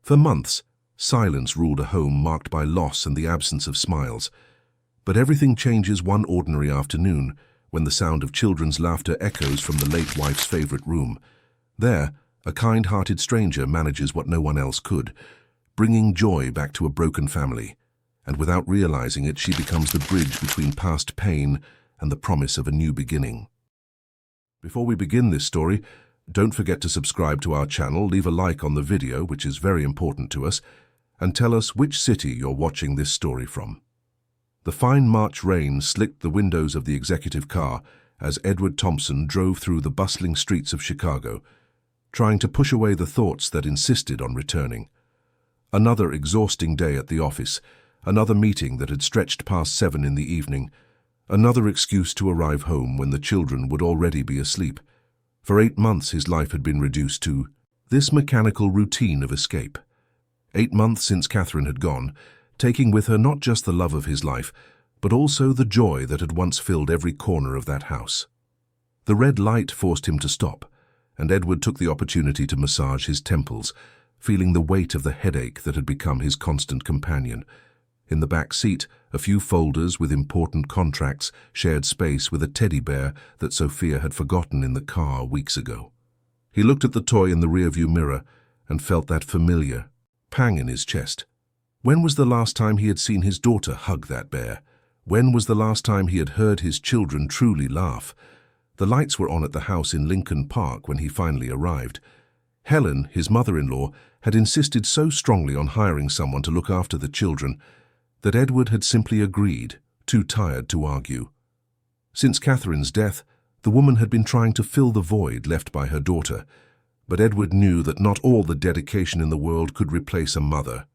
For months, silence ruled a home marked by loss and the absence of smiles. But everything changes one ordinary afternoon when the sound of children's laughter echoes from the late wife's favorite room. There, a kind-hearted stranger manages what no one else could, bringing joy back to a broken family. And without realizing it, she becomes the bridge between past pain and the promise of a new beginning. Before we begin this story, don't forget to subscribe to our channel, leave a like on the video, which is very important to us, and tell us which city you're watching this story from. The fine March rain slicked the windows of the executive car as Edward Thompson drove through the bustling streets of Chicago, trying to push away the thoughts that insisted on returning. Another exhausting day at the office, another meeting that had stretched past 7 in the evening, another excuse to arrive home when the children would already be asleep. For 8 months his life had been reduced to this mechanical routine of escape. 8 months since Catherine had gone, taking with her not just the love of his life, but also the joy that had once filled every corner of that house. The red light forced him to stop, and Edward took the opportunity to massage his temples, feeling the weight of the headache that had become his constant companion. In the back seat, a few folders with important contracts shared space with a teddy bear that Sophia had forgotten in the car weeks ago. He looked at the toy in the rearview mirror and felt that familiar pang in his chest. When was the last time he had seen his daughter hug that bear? When was the last time he had heard his children truly laugh? The lights were on at the house in Lincoln Park when he finally arrived. Helen, his mother-in-law, had insisted so strongly on hiring someone to look after the children that Edward had simply agreed, too tired to argue. Since Catherine's death, the woman had been trying to fill the void left by her daughter, but Edward knew that not all the dedication in the world could replace a mother.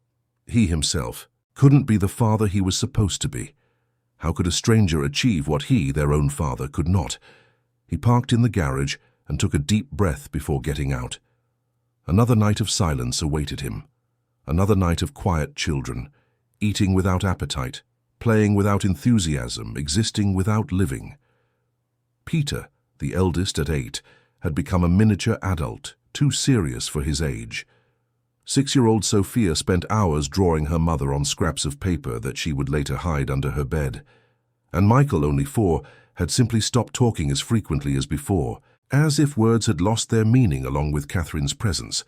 He himself couldn't be the father he was supposed to be. How could a stranger achieve what he, their own father, could not? He parked in the garage and took a deep breath before getting out. Another night of silence awaited him. Another night of quiet children, eating without appetite, playing without enthusiasm, existing without living. Peter, the eldest at 8, had become a miniature adult, too serious for his age. 6-year-old Sophia spent hours drawing her mother on scraps of paper that she would later hide under her bed. And Michael, only 4, had simply stopped talking as frequently as before, as if words had lost their meaning along with Catherine's presence.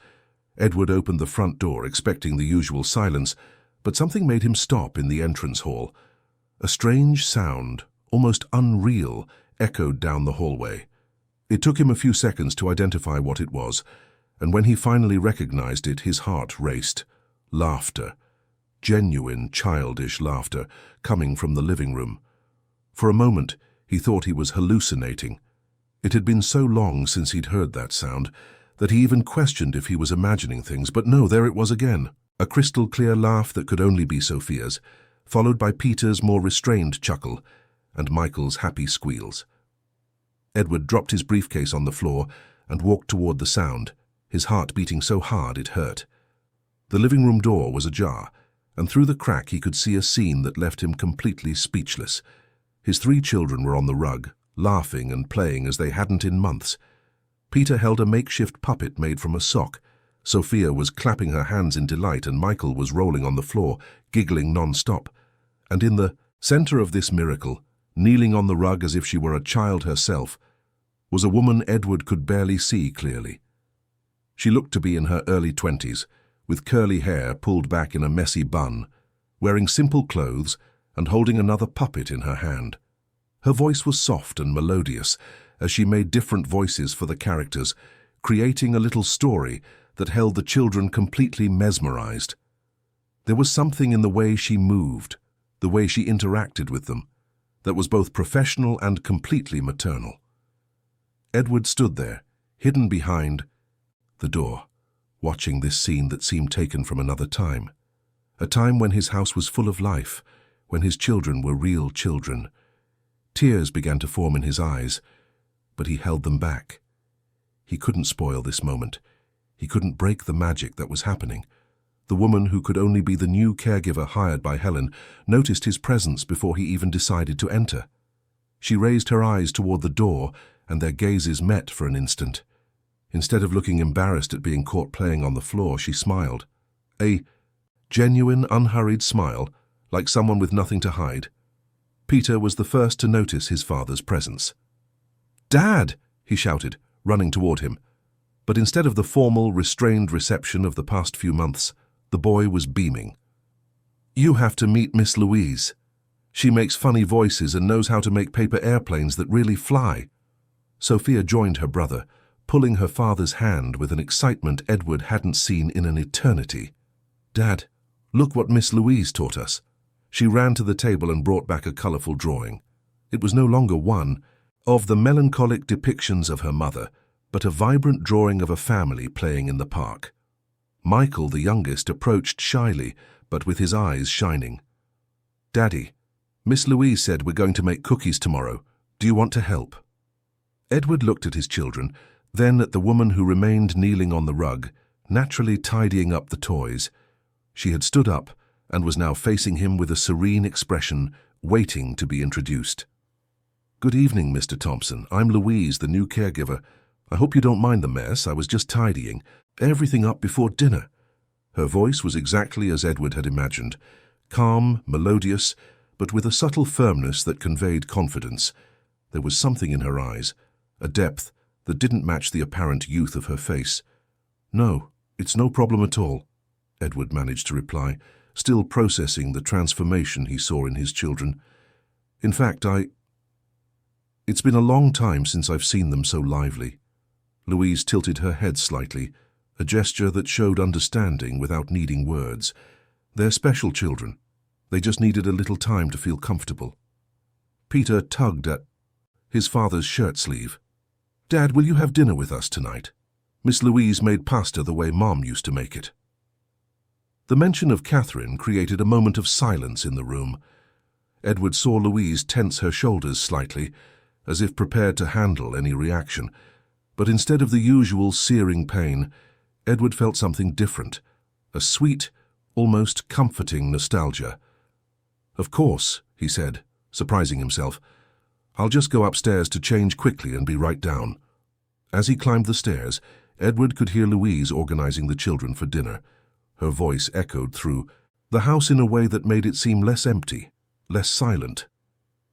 Edward opened the front door, expecting the usual silence, but something made him stop in the entrance hall. A strange sound, almost unreal, echoed down the hallway. It took him a few seconds to identify what it was, and when he finally recognized it, his heart raced. Laughter. Genuine, childish laughter, coming from the living room. For a moment, he thought he was hallucinating. It had been so long since he'd heard that sound that he even questioned if he was imagining things, but no, there it was again. A crystal-clear laugh that could only be Sophia's, followed by Peter's more restrained chuckle and Michael's happy squeals. Edward dropped his briefcase on the floor and walked toward the sound, his heart beating so hard it hurt. The living room door was ajar, and through the crack he could see a scene that left him completely speechless. His 3 children were on the rug, laughing and playing as they hadn't in months. Peter held a makeshift puppet made from a sock. Sophia was clapping her hands in delight, and Michael was rolling on the floor, giggling non-stop. And in the center of this miracle, kneeling on the rug as if she were a child herself, was a woman Edward could barely see clearly. She looked to be in her early 20s, with curly hair pulled back in a messy bun, wearing simple clothes and holding another puppet in her hand. Her voice was soft and melodious as she made different voices for the characters, creating a little story that held the children completely mesmerized. There was something in the way she moved, the way she interacted with them, that was both professional and completely maternal. Edward stood there, hidden behind the door, watching this scene that seemed taken from another time. A time when his house was full of life, when his children were real children. Tears began to form in his eyes, but he held them back. He couldn't spoil this moment. He couldn't break the magic that was happening. The woman who could only be the new caregiver hired by Helen noticed his presence before he even decided to enter. She raised her eyes toward the door, and their gazes met for an instant. Instead of looking embarrassed at being caught playing on the floor, she smiled. A genuine, unhurried smile, like someone with nothing to hide. Peter was the first to notice his father's presence. "Dad!" he shouted, running toward him. But instead of the formal, restrained reception of the past few months, the boy was beaming. "You have to meet Miss Louise. She makes funny voices and knows how to make paper airplanes that really fly." Sophia joined her brother, pulling her father's hand with an excitement Edward hadn't seen in an eternity. "Dad, look what Miss Louise taught us." She ran to the table and brought back a colorful drawing. It was no longer one of the melancholic depictions of her mother, but a vibrant drawing of a family playing in the park. Michael, the youngest, approached shyly, but with his eyes shining. "Daddy, Miss Louise said we're going to make cookies tomorrow. Do you want to help?" Edward looked at his children, then at the woman who remained kneeling on the rug, naturally tidying up the toys. She had stood up and was now facing him with a serene expression, waiting to be introduced. "Good evening, Mr. Thompson. I'm Louise, the new caregiver. I hope you don't mind the mess. I was just tidying everything up before dinner." Her voice was exactly as Edward had imagined, calm, melodious, but with a subtle firmness that conveyed confidence. There was something in her eyes, a depth that didn't match the apparent youth of her face. "No, it's no problem at all," Edward managed to reply, still processing the transformation he saw in his children. "In fact, it's been a long time since I've seen them so lively." Louise tilted her head slightly, a gesture that showed understanding without needing words. They're special children. They just needed a little time to feel comfortable. Peter tugged at his father's shirt sleeve. "Dad, will you have dinner with us tonight? Miss Louise made pasta the way Mom used to make it." The mention of Catherine created a moment of silence in the room. Edward saw Louise tense her shoulders slightly, as if prepared to handle any reaction. But instead of the usual searing pain, Edward felt something different, a sweet, almost comforting nostalgia. "Of course," he said, surprising himself. "I'll just go upstairs to change quickly and be right down." As he climbed the stairs, Edward could hear Louise organizing the children for dinner. Her voice echoed through the house in a way that made it seem less empty, less silent.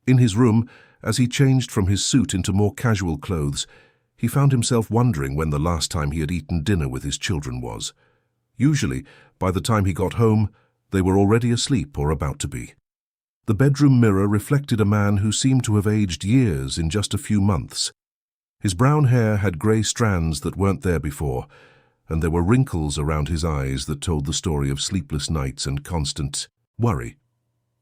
In his room, as he changed from his suit into more casual clothes, he found himself wondering when the last time he had eaten dinner with his children was. Usually, by the time he got home, they were already asleep or about to be. The bedroom mirror reflected a man who seemed to have aged years in just a few months. His brown hair had grey strands that weren't there before, and there were wrinkles around his eyes that told the story of sleepless nights and constant worry.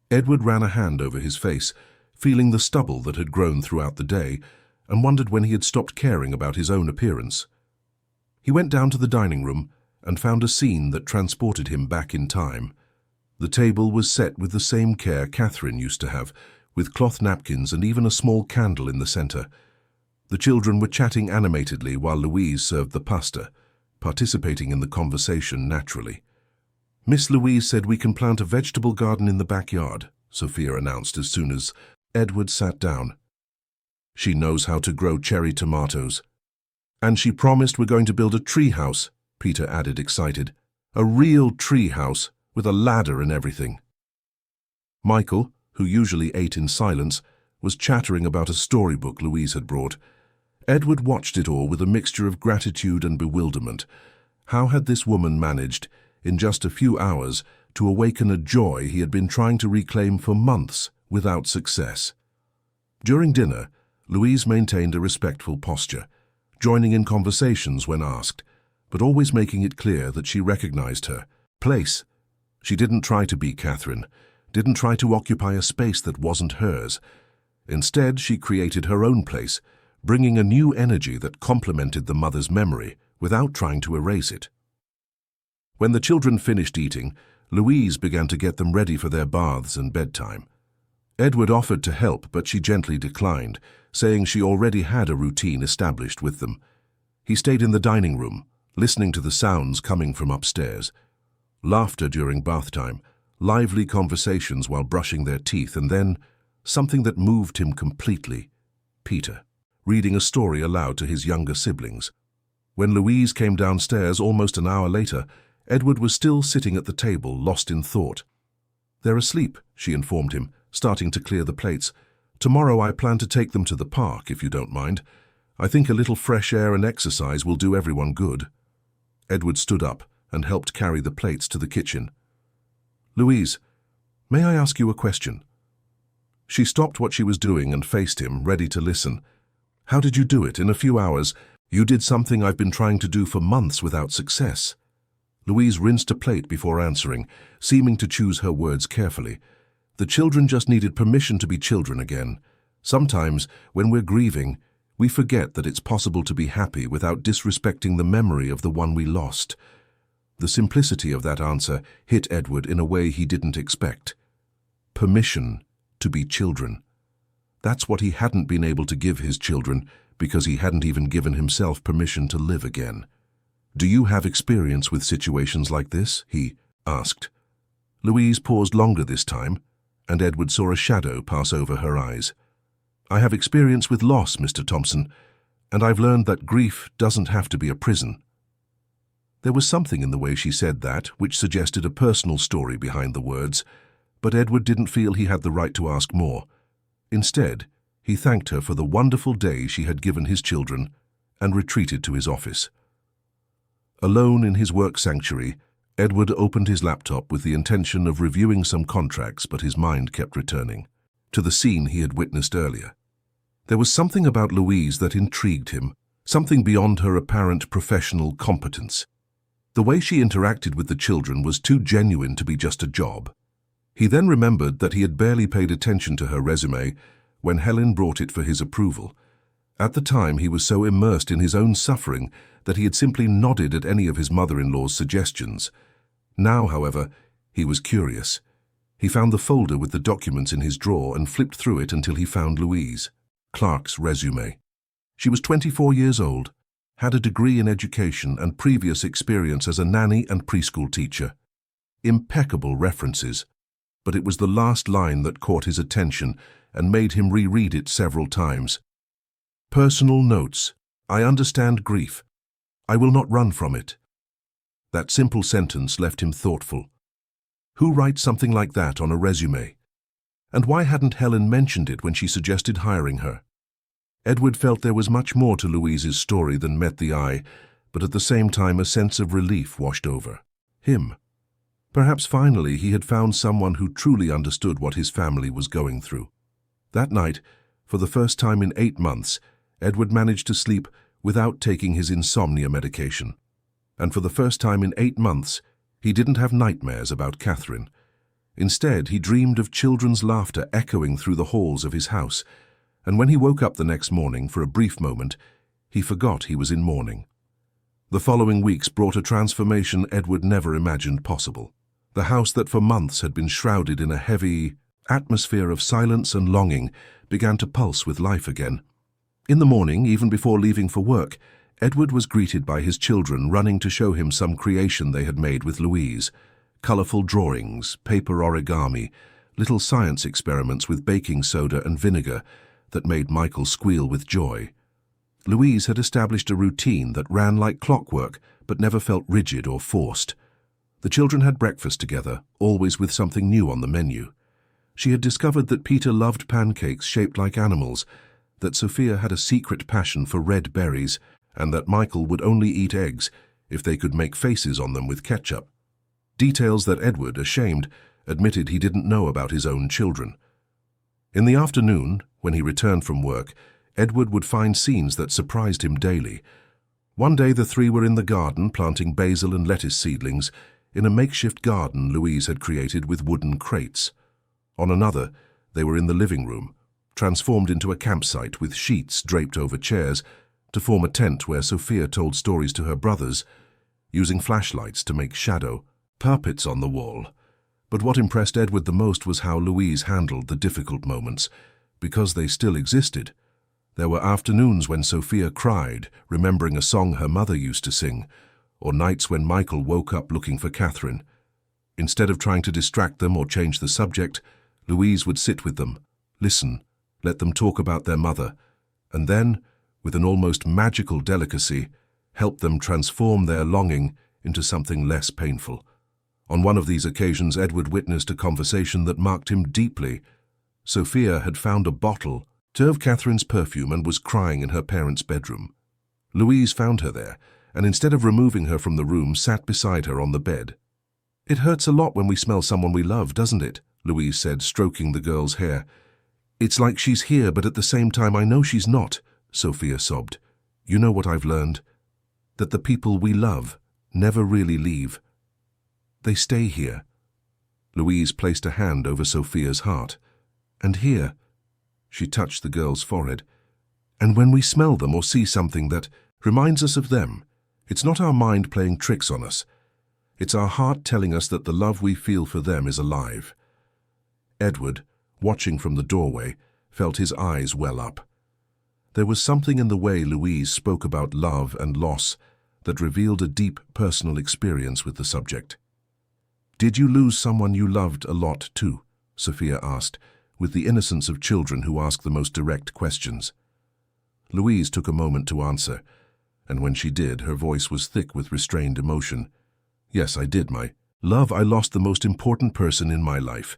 Edward ran a hand over his face, feeling the stubble that had grown throughout the day, and wondered when he had stopped caring about his own appearance. He went down to the dining room and found a scene that transported him back in time. The table was set with the same care Catherine used to have, with cloth napkins and even a small candle in the center. The children were chatting animatedly while Louise served the pasta, participating in the conversation naturally. "Miss Louise said we can plant a vegetable garden in the backyard," Sophia announced as soon as Edward sat down. "She knows how to grow cherry tomatoes. And she promised we're going to build a tree house," Peter added, excited. "A real tree house, with a ladder and everything." Michael, who usually ate in silence, was chattering about a storybook Louise had brought. Edward watched it all with a mixture of gratitude and bewilderment. How had this woman managed, in just a few hours, to awaken a joy he had been trying to reclaim for months without success? During dinner, Louise maintained a respectful posture, joining in conversations when asked, but always making it clear that she recognized her place. She didn't try to be Catherine, didn't try to occupy a space that wasn't hers. Instead, she created her own place, bringing a new energy that complemented the mother's memory without trying to erase it. When the children finished eating, Louise began to get them ready for their baths and bedtime. Edward offered to help, but she gently declined, saying she already had a routine established with them. He stayed in the dining room, listening to the sounds coming from upstairs. Laughter during bath time, lively conversations while brushing their teeth, and then something that moved him completely: Peter, reading a story aloud to his younger siblings. When Louise came downstairs almost an hour later, Edward was still sitting at the table, lost in thought. "They're asleep," she informed him, starting to clear the plates. "Tomorrow I plan to take them to the park, if you don't mind. I think a little fresh air and exercise will do everyone good." Edward stood up and helped carry the plates to the kitchen. "Louise, may I ask you a question?" She stopped what she was doing and faced him, ready to listen. "How did you do it in a few hours? You did something I've been trying to do for months without success." Louise rinsed a plate before answering, seeming to choose her words carefully. "The children just needed permission to be children again. Sometimes, when we're grieving, we forget that it's possible to be happy without disrespecting the memory of the one we lost." The simplicity of that answer hit Edward in a way he didn't expect. Permission to be children. That's what he hadn't been able to give his children because he hadn't even given himself permission to live again. "Do you have experience with situations like this?" he asked. Louise paused longer this time, and Edward saw a shadow pass over her eyes. "I have experience with loss, Mr. Thompson, and I've learned that grief doesn't have to be a prison." There was something in the way she said that which suggested a personal story behind the words, but Edward didn't feel he had the right to ask more. Instead, he thanked her for the wonderful day she had given his children and retreated to his office. Alone in his work sanctuary, Edward opened his laptop with the intention of reviewing some contracts, but his mind kept returning to the scene he had witnessed earlier. There was something about Louise that intrigued him, something beyond her apparent professional competence. The way she interacted with the children was too genuine to be just a job. He then remembered that he had barely paid attention to her resume when Helen brought it for his approval. At the time, he was so immersed in his own suffering that he had simply nodded at any of his mother-in-law's suggestions. Now, however, he was curious. He found the folder with the documents in his drawer and flipped through it until he found Louise Clark's resume. She was 24 years old, had a degree in education and previous experience as a nanny and preschool teacher. Impeccable references, but it was the last line that caught his attention and made him reread it several times. "Personal notes. I understand grief. I will not run from it." That simple sentence left him thoughtful. Who writes something like that on a resume? And why hadn't Helen mentioned it when she suggested hiring her? Edward felt there was much more to Louise's story than met the eye, but at the same time a sense of relief washed over him. Perhaps finally he had found someone who truly understood what his family was going through. That night, for the first time in 8 months, Edward managed to sleep without taking his insomnia medication. And for the first time in 8 months, he didn't have nightmares about Catherine. Instead, he dreamed of children's laughter echoing through the halls of his house, and when he woke up the next morning for a brief moment, he forgot he was in mourning. The following weeks brought a transformation Edward never imagined possible. The house that for months had been shrouded in a heavy atmosphere of silence and longing began to pulse with life again. In the morning, even before leaving for work, Edward was greeted by his children running to show him some creation they had made with Louise. Colorful drawings, paper origami, little science experiments with baking soda and vinegar that made Michael squeal with joy. Louise had established a routine that ran like clockwork but never felt rigid or forced. The children had breakfast together, always with something new on the menu. She had discovered that Peter loved pancakes shaped like animals, that Sophia had a secret passion for red berries, and that Michael would only eat eggs if they could make faces on them with ketchup. Details that Edward, ashamed, admitted he didn't know about his own children. In the afternoon, when he returned from work, Edward would find scenes that surprised him daily. One day the three were in the garden planting basil and lettuce seedlings in a makeshift garden Louise had created with wooden crates. On another, they were in the living room, transformed into a campsite with sheets draped over chairs to form a tent where Sophia told stories to her brothers, using flashlights to make shadow puppets on the wall. But what impressed Edward the most was how Louise handled the difficult moments, because they still existed. There were afternoons when Sophia cried, remembering a song her mother used to sing, or nights when Michael woke up looking for Catherine. Instead of trying to distract them or change the subject, Louise would sit with them, listen, let them talk about their mother, and then, with an almost magical delicacy, help them transform their longing into something less painful. On one of these occasions, Edward witnessed a conversation that marked him deeply. Sophia had found a bottle of Catherine's perfume and was crying in her parents' bedroom. Louise found her there, and instead of removing her from the room, sat beside her on the bed. "It hurts a lot when we smell someone we love, doesn't it?" Louise said, stroking the girl's hair. "It's like she's here, but at the same time I know she's not," Sophia sobbed. "You know what I've learned? That the people we love never really leave. They stay here." Louise placed a hand over Sophia's heart. "And here," she touched the girl's forehead, "and when we smell them or see something that reminds us of them, it's not our mind playing tricks on us. It's our heart telling us that the love we feel for them is alive." Edward, watching from the doorway, felt his eyes well up. There was something in the way Louise spoke about love and loss that revealed a deep personal experience with the subject. "Did you lose someone you loved a lot too?" Sophia asked, with the innocence of children who ask the most direct questions. Louise took a moment to answer, and when she did, her voice was thick with restrained emotion. "Yes, I did, my love. I lost the most important person in my life.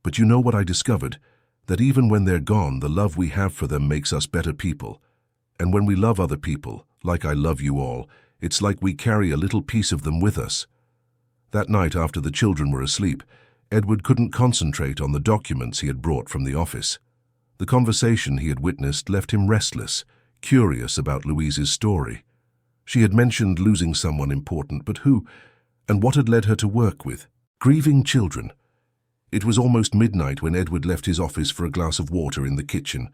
But you know what I discovered? That even when they're gone, the love we have for them makes us better people. And when we love other people, like I love you all, it's like we carry a little piece of them with us." That night, after the children were asleep, Edward couldn't concentrate on the documents he had brought from the office. The conversation he had witnessed left him restless, curious about Louise's story. She had mentioned losing someone important, but who, and what had led her to work with grieving children? It was almost midnight when Edward left his office for a glass of water in the kitchen.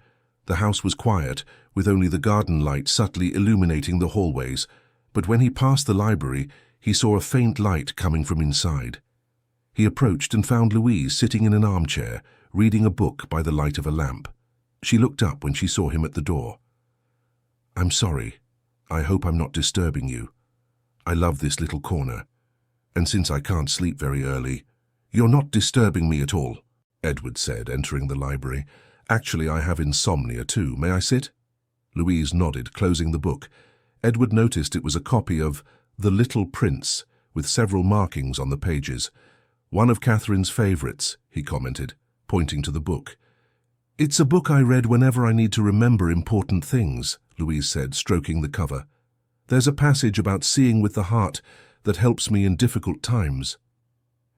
The house was quiet, with only the garden light subtly illuminating the hallways, but when he passed the library, he saw a faint light coming from inside. He approached and found Louise sitting in an armchair, reading a book by the light of a lamp. She looked up when she saw him at the door. "I'm sorry. I hope I'm not disturbing you. I love this little corner. And since I can't sleep very early—" "You're not disturbing me at all," Edward said, entering the library. "Actually, I have insomnia too. May I sit?" Louise nodded, closing the book. Edward noticed it was a copy of The Little Prince, with several markings on the pages. "One of Catherine's favorites," he commented, pointing to the book. "It's a book I read whenever I need to remember important things," Louise said, stroking the cover. "There's a passage about seeing with the heart that helps me in difficult times."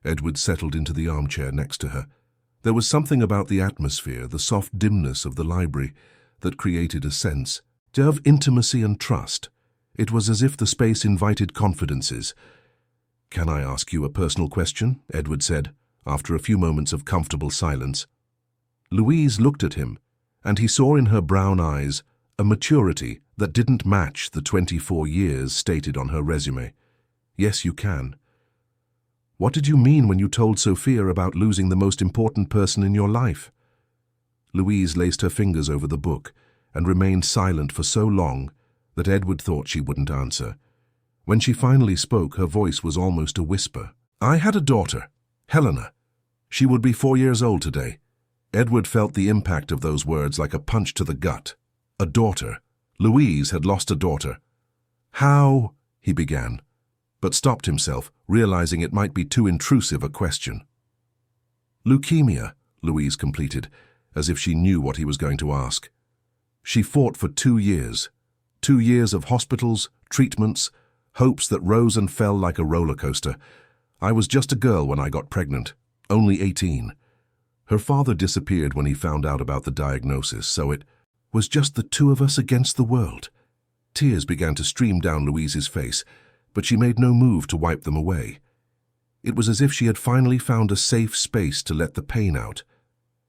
Edward settled into the armchair next to her. There was something about the atmosphere, the soft dimness of the library, that created a sense of intimacy and trust. It was as if the space invited confidences. "Can I ask you a personal question?" Edward said, after a few moments of comfortable silence. Louise looked at him, and he saw in her brown eyes a maturity that didn't match the 24 years stated on her resume. "Yes, you can." "What did you mean when you told Sophia about losing the most important person in your life?" Louise laced her fingers over the book and remained silent for so long that Edward thought she wouldn't answer. When she finally spoke, her voice was almost a whisper. "I had a daughter, Helena. She would be 4 years old today." Edward felt the impact of those words like a punch to the gut. A daughter. Louise had lost a daughter. "How?" he began, but stopped himself, realizing it might be too intrusive a question. "Leukemia," Louise completed, as if she knew what he was going to ask. "She fought for 2 years. 2 years of hospitals, treatments, hopes that rose and fell like a roller coaster. I was just a girl when I got pregnant, only 18. Her father disappeared when he found out about the diagnosis, so it was just the two of us against the world." Tears began to stream down Louise's face, but she made no move to wipe them away. It was as if she had finally found a safe space to let the pain out.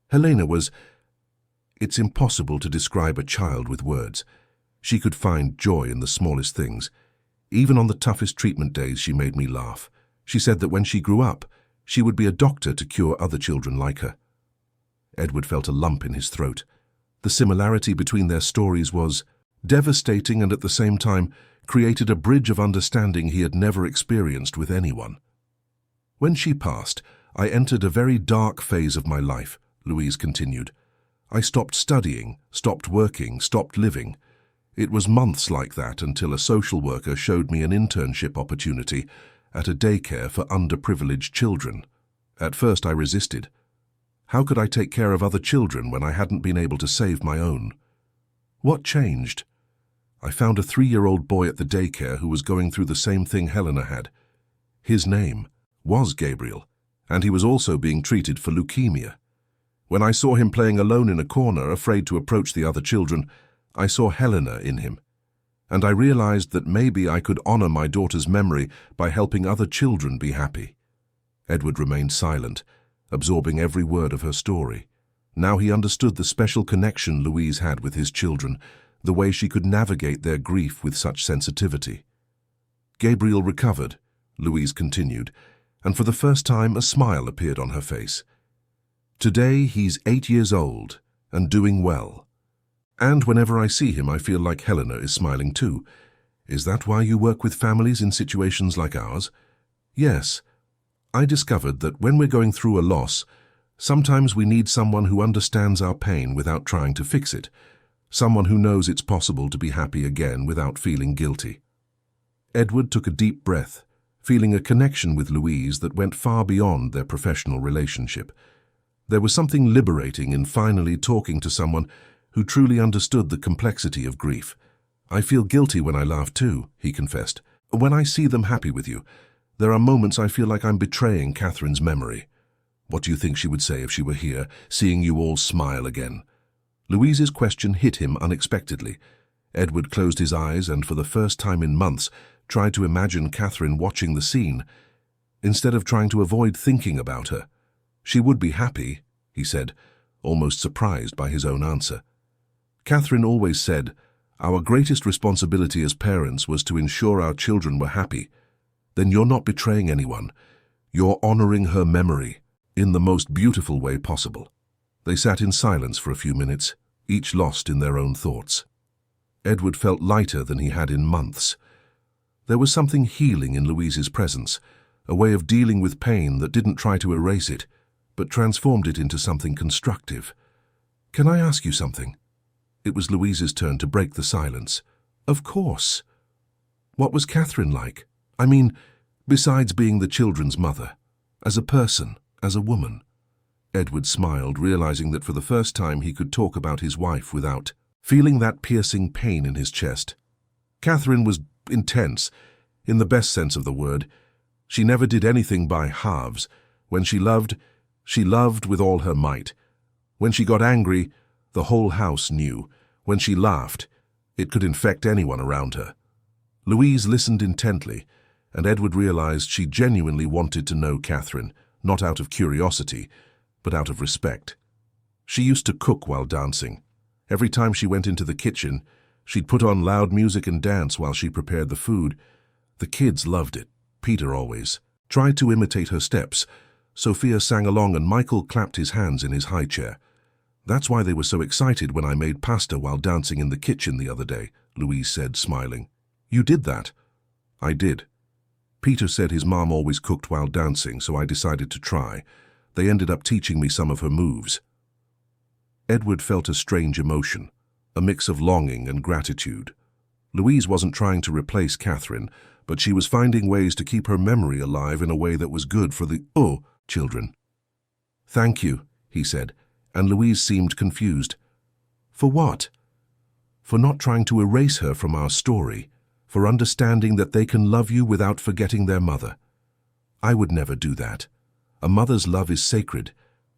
Helena was... It's impossible to describe a child with words. She could find joy in the smallest things. Even on the toughest treatment days, she made me laugh. She said that when she grew up, she would be a doctor to cure other children like her. Edward felt a lump in his throat. The similarity between their stories was devastating and at the same time created a bridge of understanding he had never experienced with anyone. "When she passed, I entered a very dark phase of my life," Louise continued. "I stopped studying, stopped working, stopped living. It was months like that until a social worker showed me an internship opportunity at a daycare for underprivileged children. At first I resisted. How could I take care of other children when I hadn't been able to save my own? What changed? I found a 3-year-old boy at the daycare who was going through the same thing Helena had. His name was Gabriel, and he was also being treated for leukemia. When I saw him playing alone in a corner, afraid to approach the other children, I saw Helena in him. And I realized that maybe I could honor my daughter's memory by helping other children be happy. Edward remained silent, absorbing every word of her story. Now he understood the special connection Louise had with his children, the way she could navigate their grief with such sensitivity. Gabriel recovered, Louise continued, and for the first time a smile appeared on her face. Today he's 8 years old and doing well. And whenever I see him, I feel like Helena is smiling too. Is that why you work with families in situations like ours? Yes. I discovered that when we're going through a loss, sometimes we need someone who understands our pain without trying to fix it, someone who knows it's possible to be happy again without feeling guilty. Edward took a deep breath, feeling a connection with Louise that went far beyond their professional relationship. There was something liberating in finally talking to someone who truly understood the complexity of grief. I feel guilty when I laugh too, he confessed. When I see them happy with you, there are moments I feel like I'm betraying Catherine's memory. What do you think she would say if she were here, seeing you all smile again? Louise's question hit him unexpectedly. Edward closed his eyes and, for the first time in months, tried to imagine Catherine watching the scene, instead of trying to avoid thinking about her. She would be happy, he said, almost surprised by his own answer. Catherine always said, "Our greatest responsibility as parents was to ensure our children were happy." Then you're not betraying anyone. You're honoring her memory in the most beautiful way possible. They sat in silence for a few minutes, each lost in their own thoughts. Edward felt lighter than he had in months. There was something healing in Louise's presence, a way of dealing with pain that didn't try to erase it, but transformed it into something constructive. "Can I ask you something?" It was Louise's turn to break the silence. "Of course." "What was Catherine like? I mean, besides being the children's mother, as a person, as a woman?" Edward smiled, realizing that for the first time he could talk about his wife without feeling that piercing pain in his chest. Catherine was intense, in the best sense of the word. She never did anything by halves. When she loved with all her might. When she got angry, the whole house knew. When she laughed, it could infect anyone around her. Louise listened intently, and Edward realized she genuinely wanted to know Catherine, not out of curiosity, but out of respect. She used to cook while dancing. Every time she went into the kitchen, she'd put on loud music and dance while she prepared the food. The kids loved it. Peter always tried to imitate her steps. Sophia sang along and Michael clapped his hands in his high chair. "That's why they were so excited when I made pasta while dancing in the kitchen the other day," Louise said, smiling. "You did that?" "I did. Peter said his mom always cooked while dancing, so I decided to try. They ended up teaching me some of her moves." Edward felt a strange emotion, a mix of longing and gratitude. Louise wasn't trying to replace Catherine, but she was finding ways to keep her memory alive in a way that was good for the children. "Thank you," he said, and Louise seemed confused. "For what?" "For not trying to erase her from our story, for understanding that they can love you without forgetting their mother. I would never do that. A mother's love is sacred.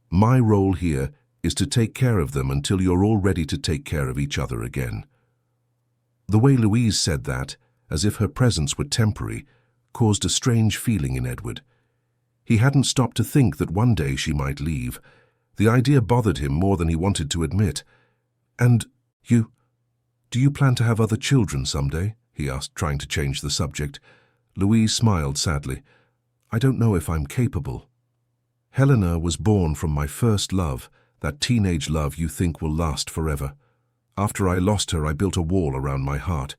My role here is to take care of them until you're all ready to take care of each other again." The way Louise said that, as if her presence were temporary, caused a strange feeling in Edward. He hadn't stopped to think that one day she might leave. The idea bothered him more than he wanted to admit. "And do you plan to have other children someday?" he asked, trying to change the subject. Louise smiled sadly. "I don't know if I'm capable. Helena was born from my first love, that teenage love you think will last forever. After I lost her, I built a wall around my heart.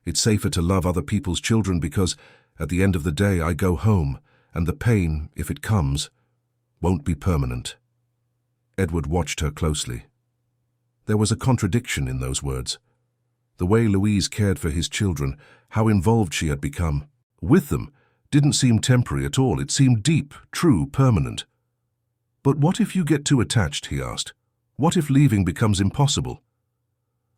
It's safer to love other people's children because, at the end of the day, I go home, and the pain, if it comes, won't be permanent." Edward watched her closely. There was a contradiction in those words. The way Louise cared for his children, how involved she had become with them, didn't seem temporary at all. It seemed deep, true, permanent. "But what if you get too attached?" he asked. "What if leaving becomes impossible?"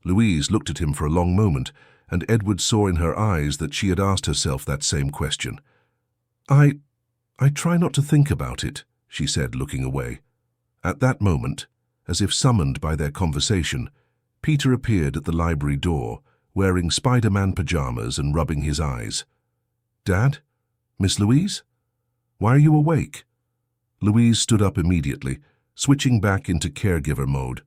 Louise looked at him for a long moment, and Edward saw in her eyes that she had asked herself that same question. I try not to think about it," she said, looking away. At that moment, as if summoned by their conversation, Peter appeared at the library door, wearing Spider-Man pajamas and rubbing his eyes. "Dad? Miss Louise? Why are you awake?" Louise stood up immediately, switching back into caregiver mode.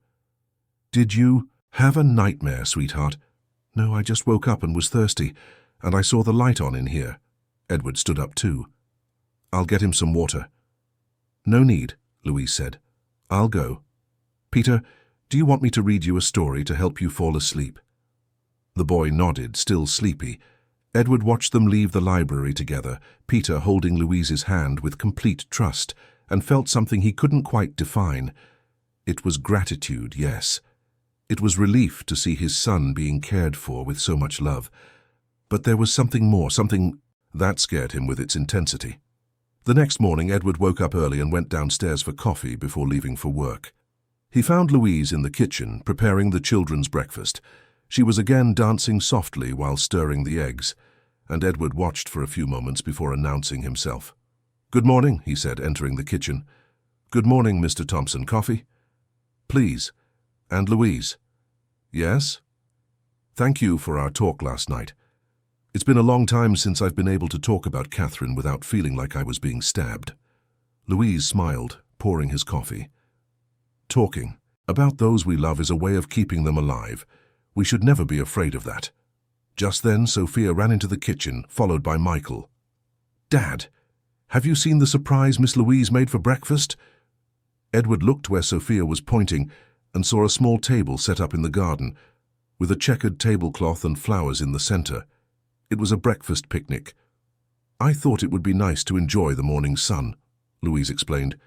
"Did you have a nightmare, sweetheart?" "No, I just woke up and was thirsty, and I saw the light on in here." Edward stood up too. "I'll get him some water." "No need," Louise said. "I'll go. Peter, do you want me to read you a story to help you fall asleep?" The boy nodded, still sleepy. Edward watched them leave the library together, Peter holding Louise's hand with complete trust, and felt something he couldn't quite define. It was gratitude, yes. It was relief to see his son being cared for with so much love. But there was something more, something that scared him with its intensity. The next morning, Edward woke up early and went downstairs for coffee before leaving for work. He found Louise in the kitchen, preparing the children's breakfast. She was again dancing softly while stirring the eggs, and Edward watched for a few moments before announcing himself. "Good morning," he said, entering the kitchen. "Good morning, Mr. Thompson. Coffee?" "Please. And Louise?" "Yes?" "Thank you for our talk last night. It's been a long time since I've been able to talk about Catherine without feeling like I was being stabbed." Louise smiled, pouring his coffee. "Talking about those we love is a way of keeping them alive. We should never be afraid of that." Just then, Sophia ran into the kitchen, followed by Michael. "Dad, have you seen the surprise Miss Louise made for breakfast?" Edward looked where Sophia was pointing and saw a small table set up in the garden, with a checkered tablecloth and flowers in the center. It was a breakfast picnic. "I thought it would be nice to enjoy the morning sun," Louise explained,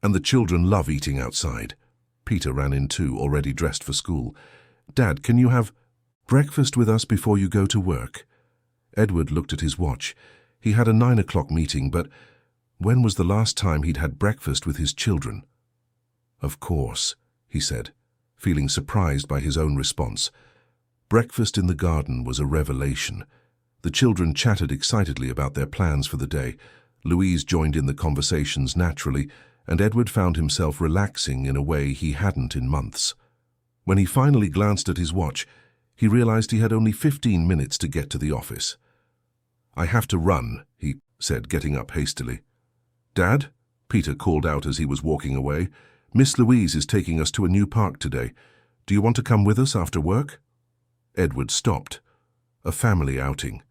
"and the children love eating outside." Peter ran in too, already dressed for school. "Dad, can you have breakfast with us before you go to work?" Edward looked at his watch. He had a 9 o'clock meeting, but when was the last time he'd had breakfast with his children? "Of course," he said, feeling surprised by his own response. Breakfast in the garden was a revelation. The children chatted excitedly about their plans for the day. Louise joined in the conversations naturally, and Edward found himself relaxing in a way he hadn't in months. When he finally glanced at his watch, he realized he had only 15 minutes to get to the office. "I have to run," he said, getting up hastily. "Dad?" Peter called out as he was walking away. "Miss Louise is taking us to a new park today. Do you want to come with us after work?" Edward stopped. A family outing.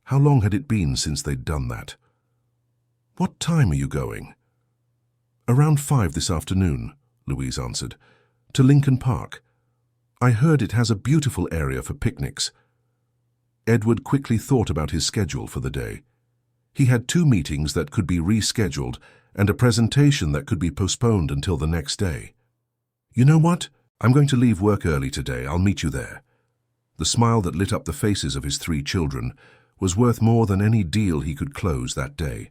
How long had it been since they'd done that? "What time are you going?" "Around 5 this afternoon," Louise answered. "To Lincoln Park. I heard it has a beautiful area for picnics." Edward quickly thought about his schedule for the day. He had 2 meetings that could be rescheduled and a presentation that could be postponed until the next day. "You know what? I'm going to leave work early today. I'll meet you there." The smile that lit up the faces of his 3 children was worth more than any deal he could close that day.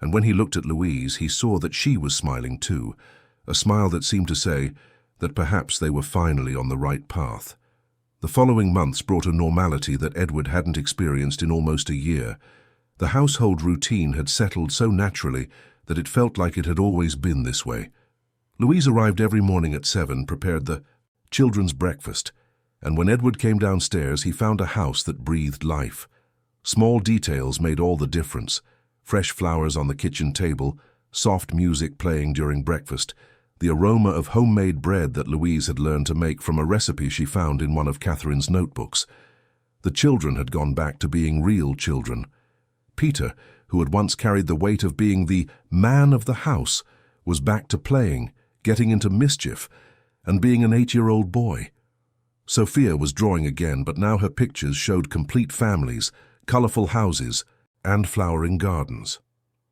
And when he looked at Louise, he saw that she was smiling too, a smile that seemed to say that perhaps they were finally on the right path. The following months brought a normality that Edward hadn't experienced in almost a year. The household routine had settled so naturally that it felt like it had always been this way. Louise arrived every morning at 7, prepared the children's breakfast, and when Edward came downstairs, he found a house that breathed life. Small details made all the difference. Fresh flowers on the kitchen table, soft music playing during breakfast, the aroma of homemade bread that Louise had learned to make from a recipe she found in one of Catherine's notebooks. The children had gone back to being real children. Peter, who had once carried the weight of being the man of the house, was back to playing, getting into mischief, and being an 8-year-old boy. Sophia was drawing again, but now her pictures showed complete families, colorful houses, and flowering gardens.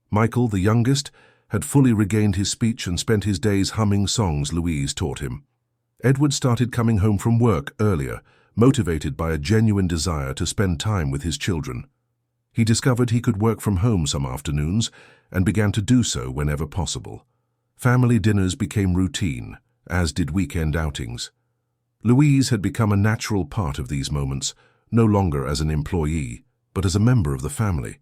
Michael, the youngest, had fully regained his speech and spent his days humming songs Louise taught him. Edward started coming home from work earlier, motivated by a genuine desire to spend time with his children. He discovered he could work from home some afternoons and began to do so whenever possible. Family dinners became routine, as did weekend outings. Louise had become a natural part of these moments, no longer as an employee, but as a member of the family.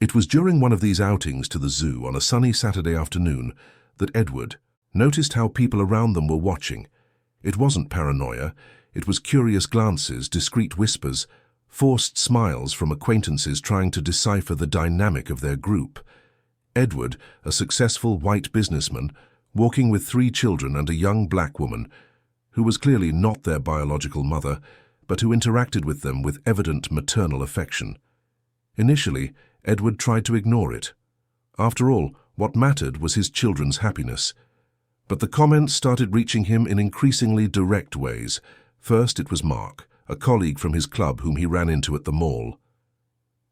It was during one of these outings to the zoo on a sunny Saturday afternoon that Edward noticed how people around them were watching. It wasn't paranoia, it was curious glances, discreet whispers, forced smiles from acquaintances trying to decipher the dynamic of their group. Edward, a successful white businessman, walking with 3 children and a young black woman, who was clearly not their biological mother, but who interacted with them with evident maternal affection. Initially, Edward tried to ignore it. After all, what mattered was his children's happiness. But the comments started reaching him in increasingly direct ways. First, it was Mark, a colleague from his club whom he ran into at the mall.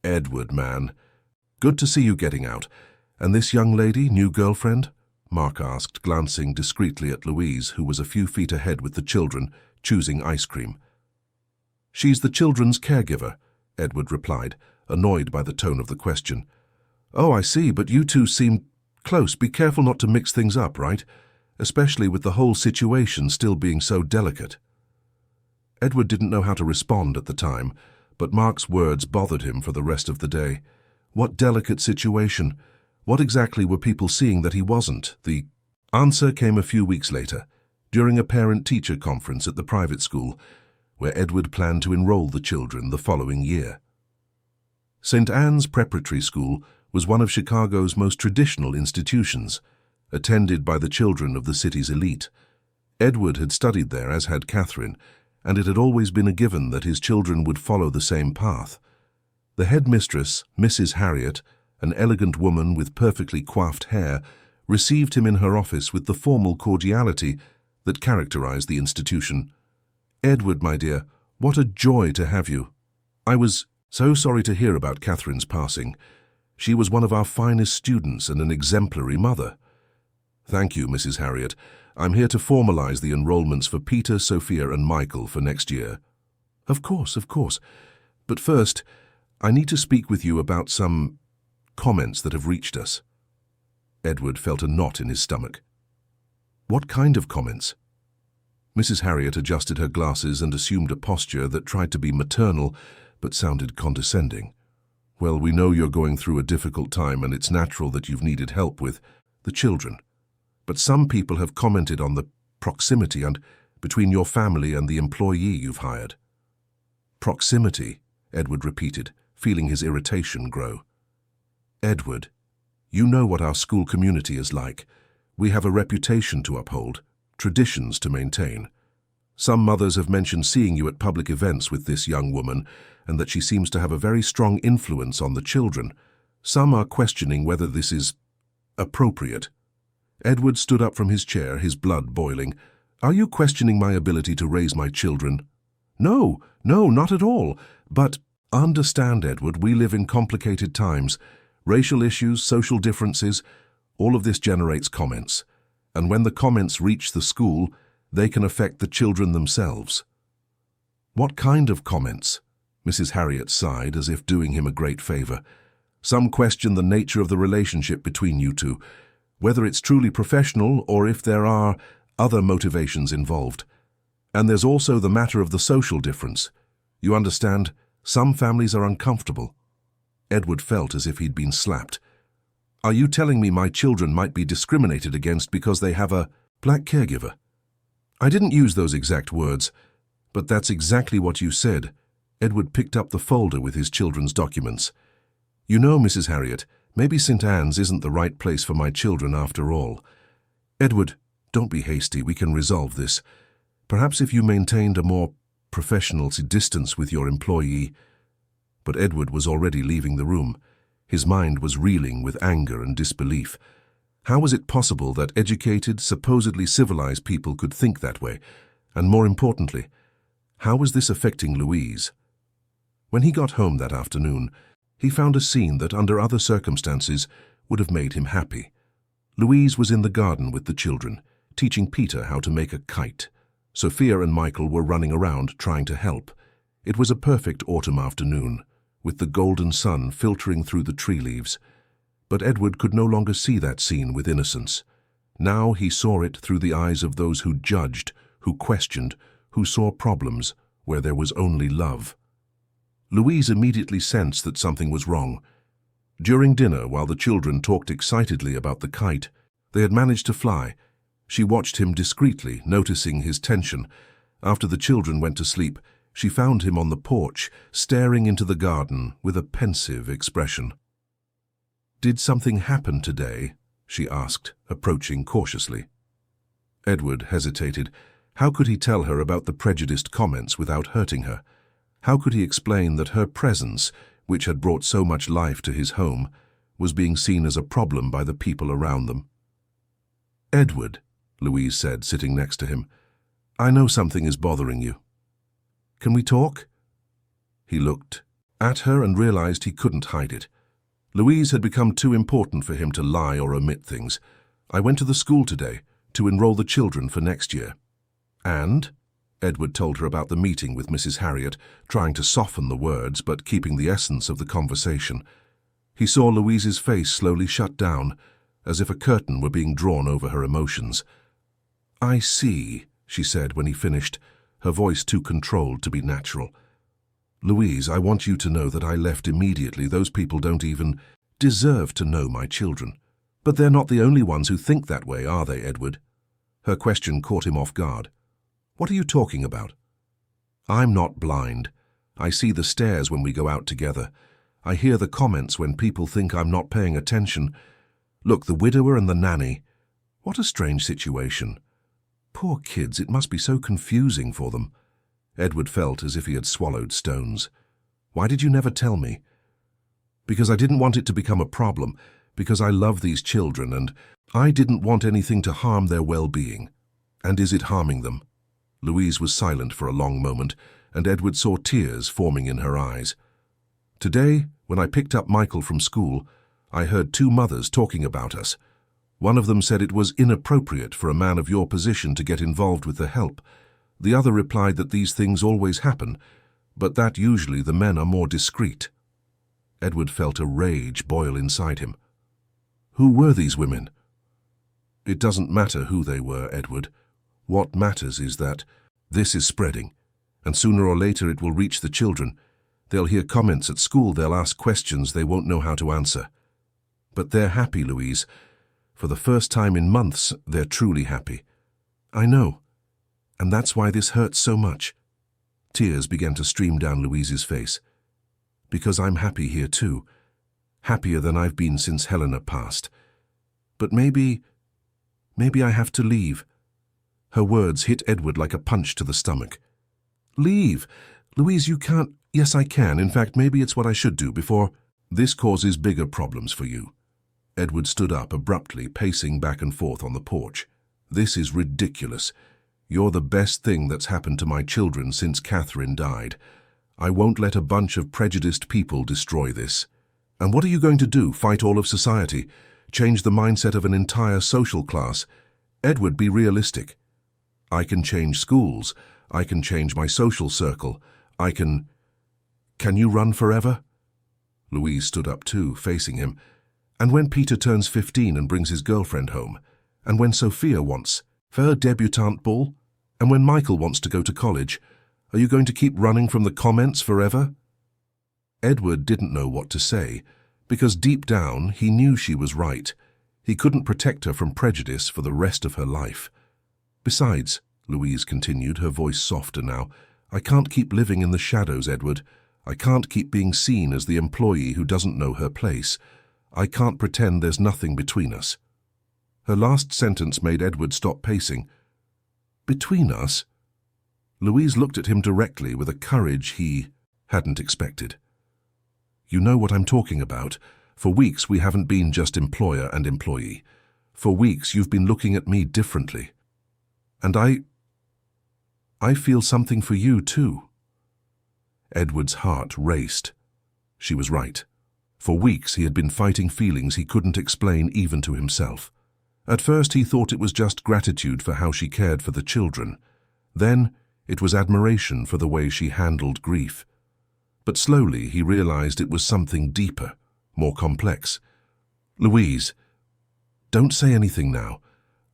"Edward, man. Good to see you getting out. And this young lady, new girlfriend?" Mark asked, glancing discreetly at Louise, who was a few feet ahead with the children, choosing ice cream. "She's the children's caregiver," Edward replied, annoyed by the tone of the question. "Oh, I see, but you two seem close. Be careful not to mix things up, right? Especially with the whole situation still being so delicate." Edward didn't know how to respond at the time, but Mark's words bothered him for the rest of the day. What delicate situation? What exactly were people seeing that he wasn't? The answer came a few weeks later, during a parent-teacher conference at the private school, where Edward planned to enroll the children the following year. St. Anne's Preparatory School was one of Chicago's most traditional institutions, attended by the children of the city's elite. Edward had studied there, as had Catherine, and it had always been a given that his children would follow the same path. The headmistress, Mrs. Harriet, an elegant woman with perfectly coiffed hair, received him in her office with the formal cordiality that characterized the institution. "Edward, my dear, what a joy to have you. I was so sorry to hear about Catherine's passing. She was one of our finest students and an exemplary mother." "Thank you, Mrs. Harriet. I'm here to formalize the enrollments for Peter, Sophia, and Michael for next year." Of course. But first, I need to speak with you about some comments that have reached us." Edward felt a knot in his stomach. "What kind of comments?" Mrs. Harriet adjusted her glasses and assumed a posture that tried to be maternal, but sounded condescending. "Well, we know you're going through a difficult time, and it's natural that you've needed help with the children. But some people have commented on the proximity and between your family and the employee you've hired." "Proximity," Edward repeated, feeling his irritation grow. "Edward, you know what our school community is like. We have a reputation to uphold, traditions to maintain. Some mothers have mentioned seeing you at public events with this young woman, and that she seems to have a very strong influence on the children. Some are questioning whether this is appropriate." Edward stood up from his chair, his blood boiling. "Are you questioning my ability to raise my children?" No, not at all. But understand, Edward, we live in complicated times. Racial issues, social differences, all of this generates comments. And when the comments reach the school, they can affect the children themselves." "What kind of comments?" Mrs. Harriet sighed, as if doing him a great favor. "Some question the nature of the relationship between you two, whether it's truly professional or if there are other motivations involved. And there's also the matter of the social difference. You understand, some families are uncomfortable." Edward felt as if he'd been slapped. "Are you telling me my children might be discriminated against because they have a black caregiver?" "I didn't use those exact words, but that's exactly what you said." Edward picked up the folder with his children's documents. "You know, Mrs. Harriet, maybe St. Anne's isn't the right place for my children after all. Edward, don't be hasty, we can resolve this. Perhaps if you maintained a more professional distance with your employee." But Edward was already leaving the room. His mind was reeling with anger and disbelief. How was it possible that educated, supposedly civilized people could think that way? And more importantly, how was this affecting Louise? When he got home that afternoon, he found a scene that, under other circumstances, would have made him happy. Louise was in the garden with the children, teaching Peter how to make a kite. Sophia and Michael were running around trying to help. It was a perfect autumn afternoon, with the golden sun filtering through the tree leaves. But Edward could no longer see that scene with innocence. Now he saw it through the eyes of those who judged, who questioned, who saw problems where there was only love. Louise immediately sensed that something was wrong. During dinner, while the children talked excitedly about the kite they had managed to fly, she watched him discreetly, noticing his tension. After the children went to sleep, she found him on the porch, staring into the garden with a pensive expression. "Did something happen today?" she asked, approaching cautiously. Edward hesitated. How could he tell her about the prejudiced comments without hurting her? How could he explain that her presence, which had brought so much life to his home, was being seen as a problem by the people around them? "Edward," Louise said, sitting next to him, "I know something is bothering you. Can we talk?" He looked at her and realized he couldn't hide it. Louise had become too important for him to lie or omit things. "I went to the school today to enroll the children for next year." "And?" Edward told her about the meeting with Mrs. Harriet, trying to soften the words but keeping the essence of the conversation. He saw Louise's face slowly shut down, as if a curtain were being drawn over her emotions. "I see," she said when he finished, her voice too controlled to be natural. "Louise, I want you to know that I left immediately. Those people don't even deserve to know my children." "But they're not the only ones who think that way, are they, Edward?" Her question caught him off guard. "What are you talking about?" "I'm not blind. I see the stares when we go out together. I hear the comments when people think I'm not paying attention. Look, the widower and the nanny. What a strange situation. Poor kids, it must be so confusing for them." Edward felt as if he had swallowed stones. "Why did you never tell me?" "Because I didn't want it to become a problem, because I love these children and I didn't want anything to harm their well-being." "And is it harming them?" Louise was silent for a long moment, and Edward saw tears forming in her eyes. "Today, when I picked up Michael from school, I heard two mothers talking about us. One of them said it was inappropriate for a man of your position to get involved with the help. The other replied that these things always happen, but that usually the men are more discreet." Edward felt a rage boil inside him. "Who were these women?" "It doesn't matter who they were, Edward. What matters is that this is spreading, and sooner or later it will reach the children. They'll hear comments at school, they'll ask questions they won't know how to answer. But they're happy, Louise. For the first time in months, they're truly happy." "I know. And that's why this hurts so much." Tears began to stream down Louise's face. "Because I'm happy here too. Happier than I've been since Helena passed. But maybe I have to leave." Her words hit Edward like a punch to the stomach. "Leave? Louise, you can't." "Yes, I can. In fact, maybe it's what I should do before this causes bigger problems for you." Edward stood up abruptly, pacing back and forth on the porch. "This is ridiculous. You're the best thing that's happened to my children since Catherine died. I won't let a bunch of prejudiced people destroy this." "And what are you going to do? Fight all of society? Change the mindset of an entire social class?" "Edward, be realistic." "I can change schools. I can change my social circle. I can..." "Can you run forever?" Louise stood up too, facing him. "And when Peter turns 15 and brings his girlfriend home? And when Sophia wants her debutante ball? And when Michael wants to go to college? Are you going to keep running from the comments forever?" Edward didn't know what to say, because deep down he knew she was right. He couldn't protect her from prejudice for the rest of her life. "Besides," Louise continued, her voice softer now, "I can't keep living in the shadows, Edward. I can't keep being seen as the employee who doesn't know her place. I can't pretend there's nothing between us." Her last sentence made Edward stop pacing. "Between us?" Louise looked at him directly with a courage he hadn't expected. "You know what I'm talking about. For weeks we haven't been just employer and employee. For weeks you've been looking at me differently. And I feel something for you too." Edward's heart raced. She was right. For weeks he had been fighting feelings he couldn't explain even to himself. At first he thought it was just gratitude for how she cared for the children. Then it was admiration for the way she handled grief. But slowly he realized it was something deeper, more complex. "Louise, don't say anything now.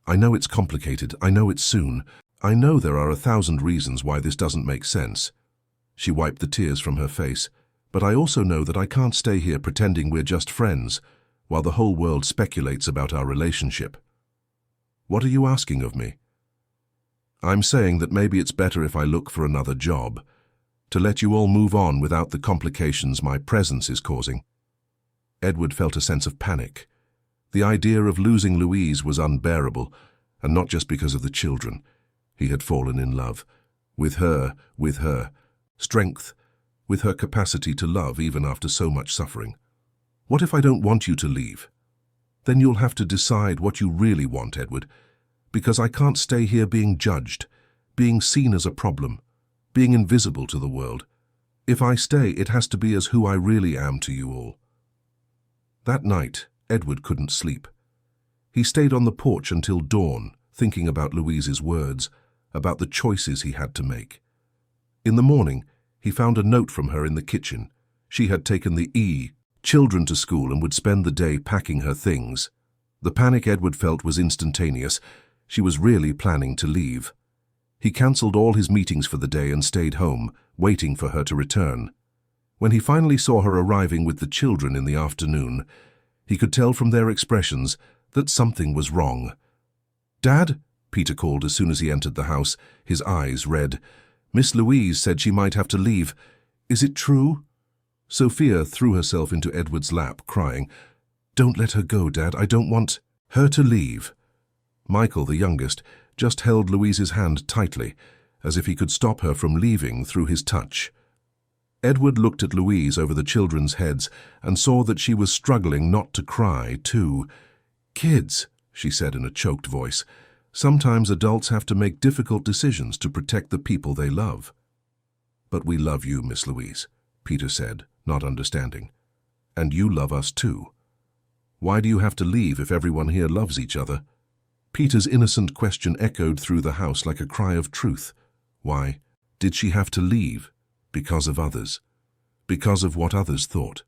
I know it's complicated. I know it's soon. I know there are 1,000 reasons why this doesn't make sense." She wiped the tears from her face. "But I also know that I can't stay here pretending we're just friends while the whole world speculates about our relationship." "What are you asking of me?" "I'm saying that maybe it's better if I look for another job, to let you all move on without the complications my presence is causing." Edward felt a sense of panic. The idea of losing Louise was unbearable, and not just because of the children. He had fallen in love. With her, strength, with her capacity to love even after so much suffering. "What if I don't want you to leave?" "Then you'll have to decide what you really want, Edward, because I can't stay here being judged, being seen as a problem, being invisible to the world. If I stay, it has to be as who I really am to you all." That night, Edward couldn't sleep. He stayed on the porch until dawn, thinking about Louise's words, about the choices he had to make. In the morning, he found a note from her in the kitchen. She had taken the children to school and would spend the day packing her things. The panic Edward felt was instantaneous. She was really planning to leave. He cancelled all his meetings for the day and stayed home, waiting for her to return. When he finally saw her arriving with the children in the afternoon, he could tell from their expressions that something was wrong. "Dad?" Peter called as soon as he entered the house, his eyes red. "Miss Louise said she might have to leave. Is it true?" Sophia threw herself into Edward's lap, crying, "Don't let her go, Dad. I don't want her to leave." Michael, the youngest, just held Louise's hand tightly, as if he could stop her from leaving through his touch. Edward looked at Louise over the children's heads and saw that she was struggling not to cry, too. "Kids," she said in a choked voice, "sometimes adults have to make difficult decisions to protect the people they love." "But we love you, Miss Louise," Peter said, not understanding. "And you love us too. Why do you have to leave if everyone here loves each other?" Peter's innocent question echoed through the house like a cry of truth. Why did she have to leave? Because of others. Because of what others thought.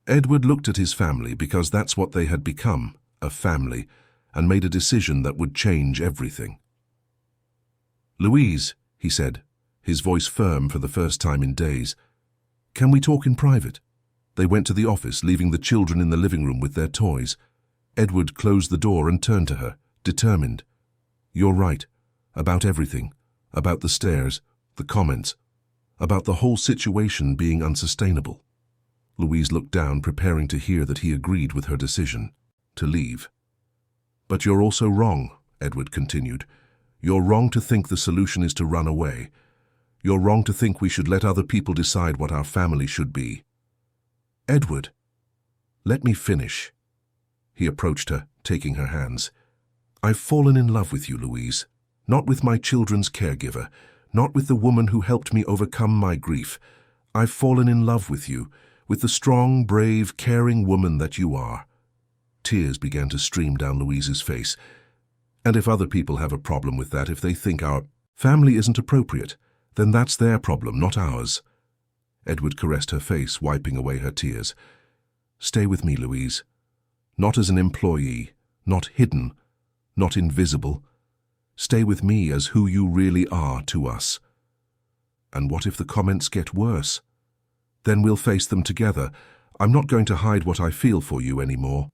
Edward looked at his family because that's what they had become, a family, and made a decision that would change everything. "Louise," he said, his voice firm for the first time in days, "can we talk in private?" They went to the office, leaving the children in the living room with their toys. Edward closed the door and turned to her, determined. "You're right. About everything. About the stairs, the comments. About the whole situation being unsustainable." Louise looked down, preparing to hear that he agreed with her decision to leave. "But you're also wrong," Edward continued. "You're wrong to think the solution is to run away. You're wrong to think we should let other people decide what our family should be." "Edward, let me finish." He approached her, taking her hands. "I've fallen in love with you, Louise. Not with my children's caregiver, not with the woman who helped me overcome my grief. I've fallen in love with you, with the strong, brave, caring woman that you are." Tears began to stream down Louise's face. "And if other people have a problem with that, if they think our family isn't appropriate, then that's their problem, not ours." Edward caressed her face, wiping away her tears. "Stay with me, Louise. Not as an employee, not hidden, not invisible. Stay with me as who you really are to us." "And what if the comments get worse?" "Then we'll face them together. I'm not going to hide what I feel for you anymore."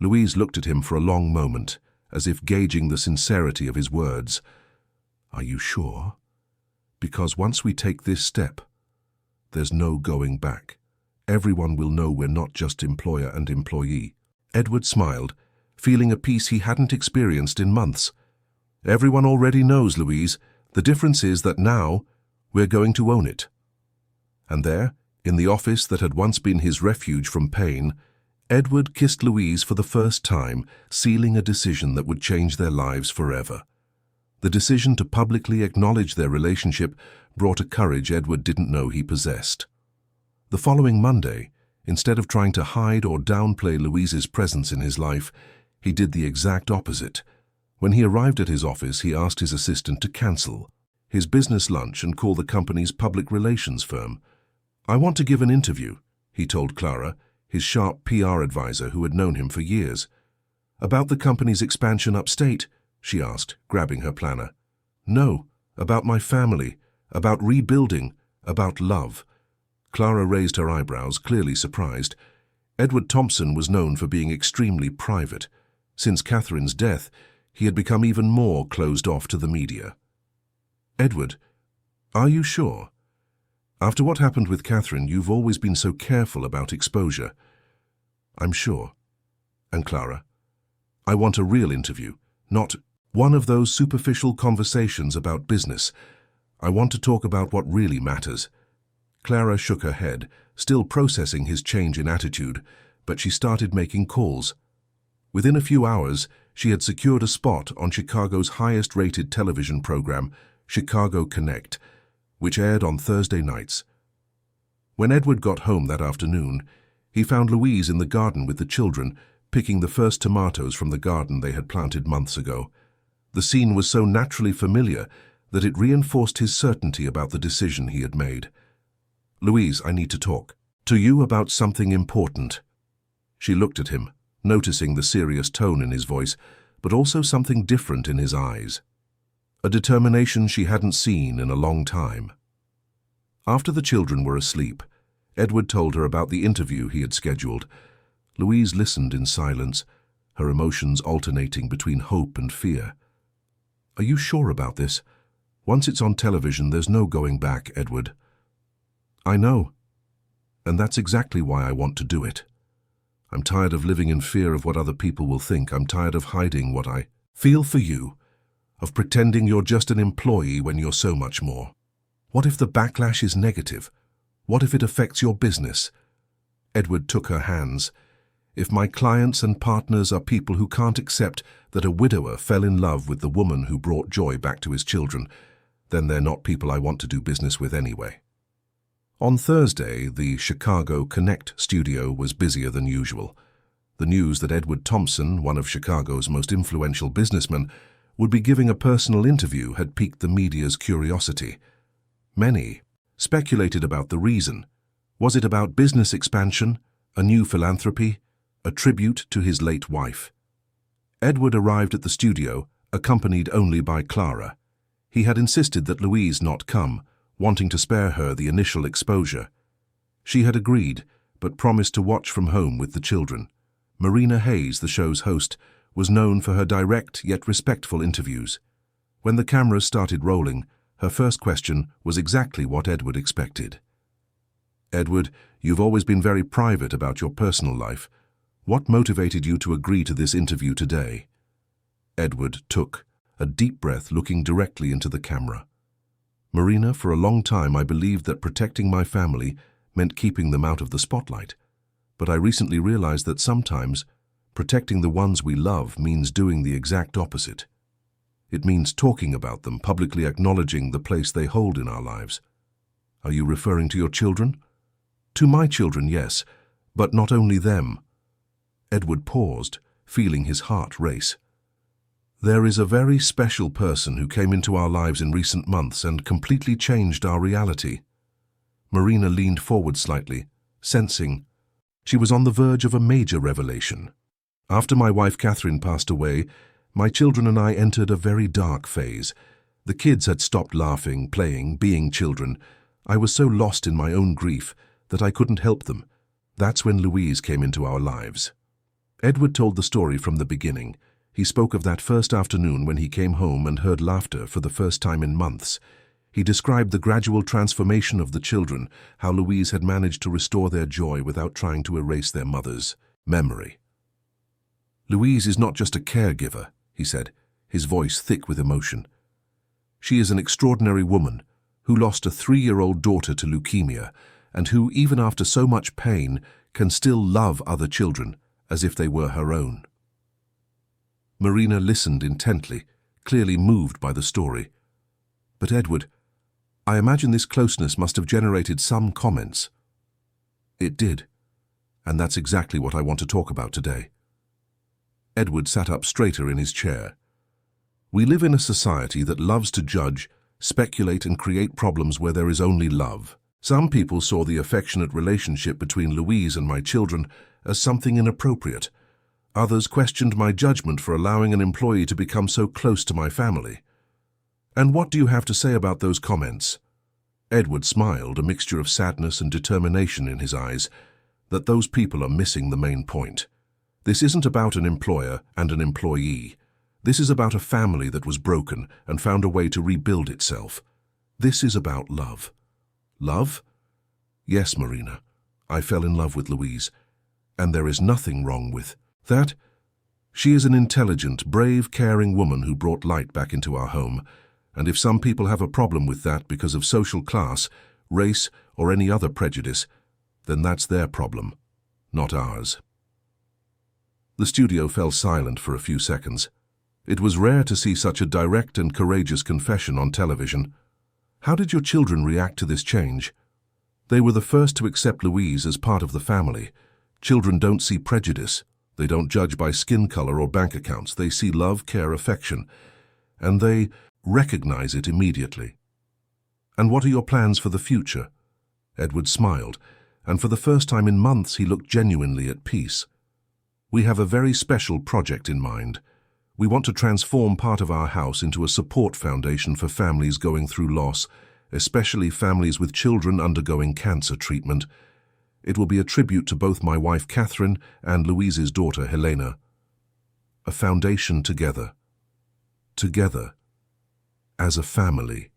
Louise looked at him for a long moment, as if gauging the sincerity of his words. "Are you sure? Because once we take this step, there's no going back. Everyone will know we're not just employer and employee." Edward smiled, feeling a peace he hadn't experienced in months. "Everyone already knows, Louise. The difference is that now we're going to own it." And there, in the office that had once been his refuge from pain, Edward kissed Louise for the first time, sealing a decision that would change their lives forever. The decision to publicly acknowledge their relationship brought a courage Edward didn't know he possessed. The following Monday, instead of trying to hide or downplay Louise's presence in his life, he did the exact opposite. When he arrived at his office, he asked his assistant to cancel his business lunch and call the company's public relations firm. "I want to give an interview," he told Clara, his sharp PR advisor who had known him for years. "About the company's expansion upstate?" she asked, grabbing her planner. "No, about my family, about rebuilding, about love." Clara raised her eyebrows, clearly surprised. Edward Thompson was known for being extremely private. Since Catherine's death, he had become even more closed off to the media. "Edward, are you sure? After what happened with Catherine, you've always been so careful about exposure." "I'm sure." "And Clara, I want a real interview, not one of those superficial conversations about business. I want to talk about what really matters." Clara shook her head, still processing his change in attitude, but she started making calls. Within a few hours, she had secured a spot on Chicago's highest-rated television program, Chicago Connect, which aired on Thursday nights. When Edward got home that afternoon, he found Louise in the garden with the children, picking the first tomatoes from the garden they had planted months ago. The scene was so naturally familiar that it reinforced his certainty about the decision he had made. "Louise, I need to talk to you about something important." She looked at him, noticing the serious tone in his voice, but also something different in his eyes. A determination she hadn't seen in a long time. After the children were asleep, Edward told her about the interview he had scheduled. Louise listened in silence, her emotions alternating between hope and fear. "Are you sure about this? Once it's on television, there's no going back, Edward." "I know, and that's exactly why I want to do it. I'm tired of living in fear of what other people will think. I'm tired of hiding what I feel for you, of pretending you're just an employee when you're so much more. What if the backlash is negative? What if it affects your business?" Edward took her hands. "If my clients and partners are people who can't accept that a widower fell in love with the woman who brought joy back to his children, then they're not people I want to do business with anyway." On Thursday, the Chicago Connect studio was busier than usual. The news that Edward Thompson, one of Chicago's most influential businessmen, would be giving a personal interview had piqued the media's curiosity. Many speculated about the reason. Was it about business expansion, a new philanthropy, a tribute to his late wife? Edward arrived at the studio, accompanied only by Clara. He had insisted that Louise not come, wanting to spare her the initial exposure. She had agreed, but promised to watch from home with the children. Marina Hayes, the show's host, was known for her direct yet respectful interviews. When the cameras started rolling, her first question was exactly what Edward expected. "Edward, you've always been very private about your personal life. What motivated you to agree to this interview today?" Edward took a deep breath, looking directly into the camera. "Marina, for a long time I believed that protecting my family meant keeping them out of the spotlight. But I recently realized that sometimes protecting the ones we love means doing the exact opposite. It means talking about them, publicly acknowledging the place they hold in our lives." "Are you referring to your children?" "To my children, yes, but not only them." Edward paused, feeling his heart race. "There is a very special person who came into our lives in recent months and completely changed our reality." Marina leaned forward slightly, sensing she was on the verge of a major revelation. "After my wife Catherine passed away, my children and I entered a very dark phase. The kids had stopped laughing, playing, being children. I was so lost in my own grief that I couldn't help them. That's when Louise came into our lives." Edward told the story from the beginning. He spoke of that first afternoon when he came home and heard laughter for the first time in months. He described the gradual transformation of the children, how Louise had managed to restore their joy without trying to erase their mother's memory. "Louise is not just a caregiver," he said, his voice thick with emotion. "She is an extraordinary woman who lost a 3-year-old daughter to leukemia and who, even after so much pain, can still love other children as if they were her own." Marina listened intently, clearly moved by the story. "But Edward, I imagine this closeness must have generated some comments." "It did, and that's exactly what I want to talk about today." Edward sat up straighter in his chair. "We live in a society that loves to judge speculate and create problems where there is only love. Some people saw the affectionate relationship between Louise and my children as something inappropriate. Others questioned my judgment for allowing an employee to become so close to my family. And what do you have to say about those comments? Edward smiled, a mixture of sadness and determination in his eyes, that those people are missing the main point. This isn't about an employer and an employee. This is about a family that was broken and found a way to rebuild itself. This is about love. Love? Yes, Marina. I fell in love with Louise, and there is nothing wrong with that. She is an intelligent, brave, caring woman who brought light back into our home, and if some people have a problem with that because of social class, race, or any other prejudice, then that's their problem, not ours. The studio fell silent for a few seconds. It was rare to see such a direct and courageous confession on television. How did your children react to this change? They were the first to accept Louise as part of the family. Children don't see prejudice. They don't judge by skin color or bank accounts. They see love, care, affection, and they recognize it immediately. And what are your plans for the future? Edward smiled, and for the first time in months he looked genuinely at peace. We have a very special project in mind. We want to transform part of our house into a support foundation for families going through loss, especially families with children undergoing cancer treatment. It will be a tribute to both my wife Catherine and Louise's daughter Helena. A foundation together. Together. As a family.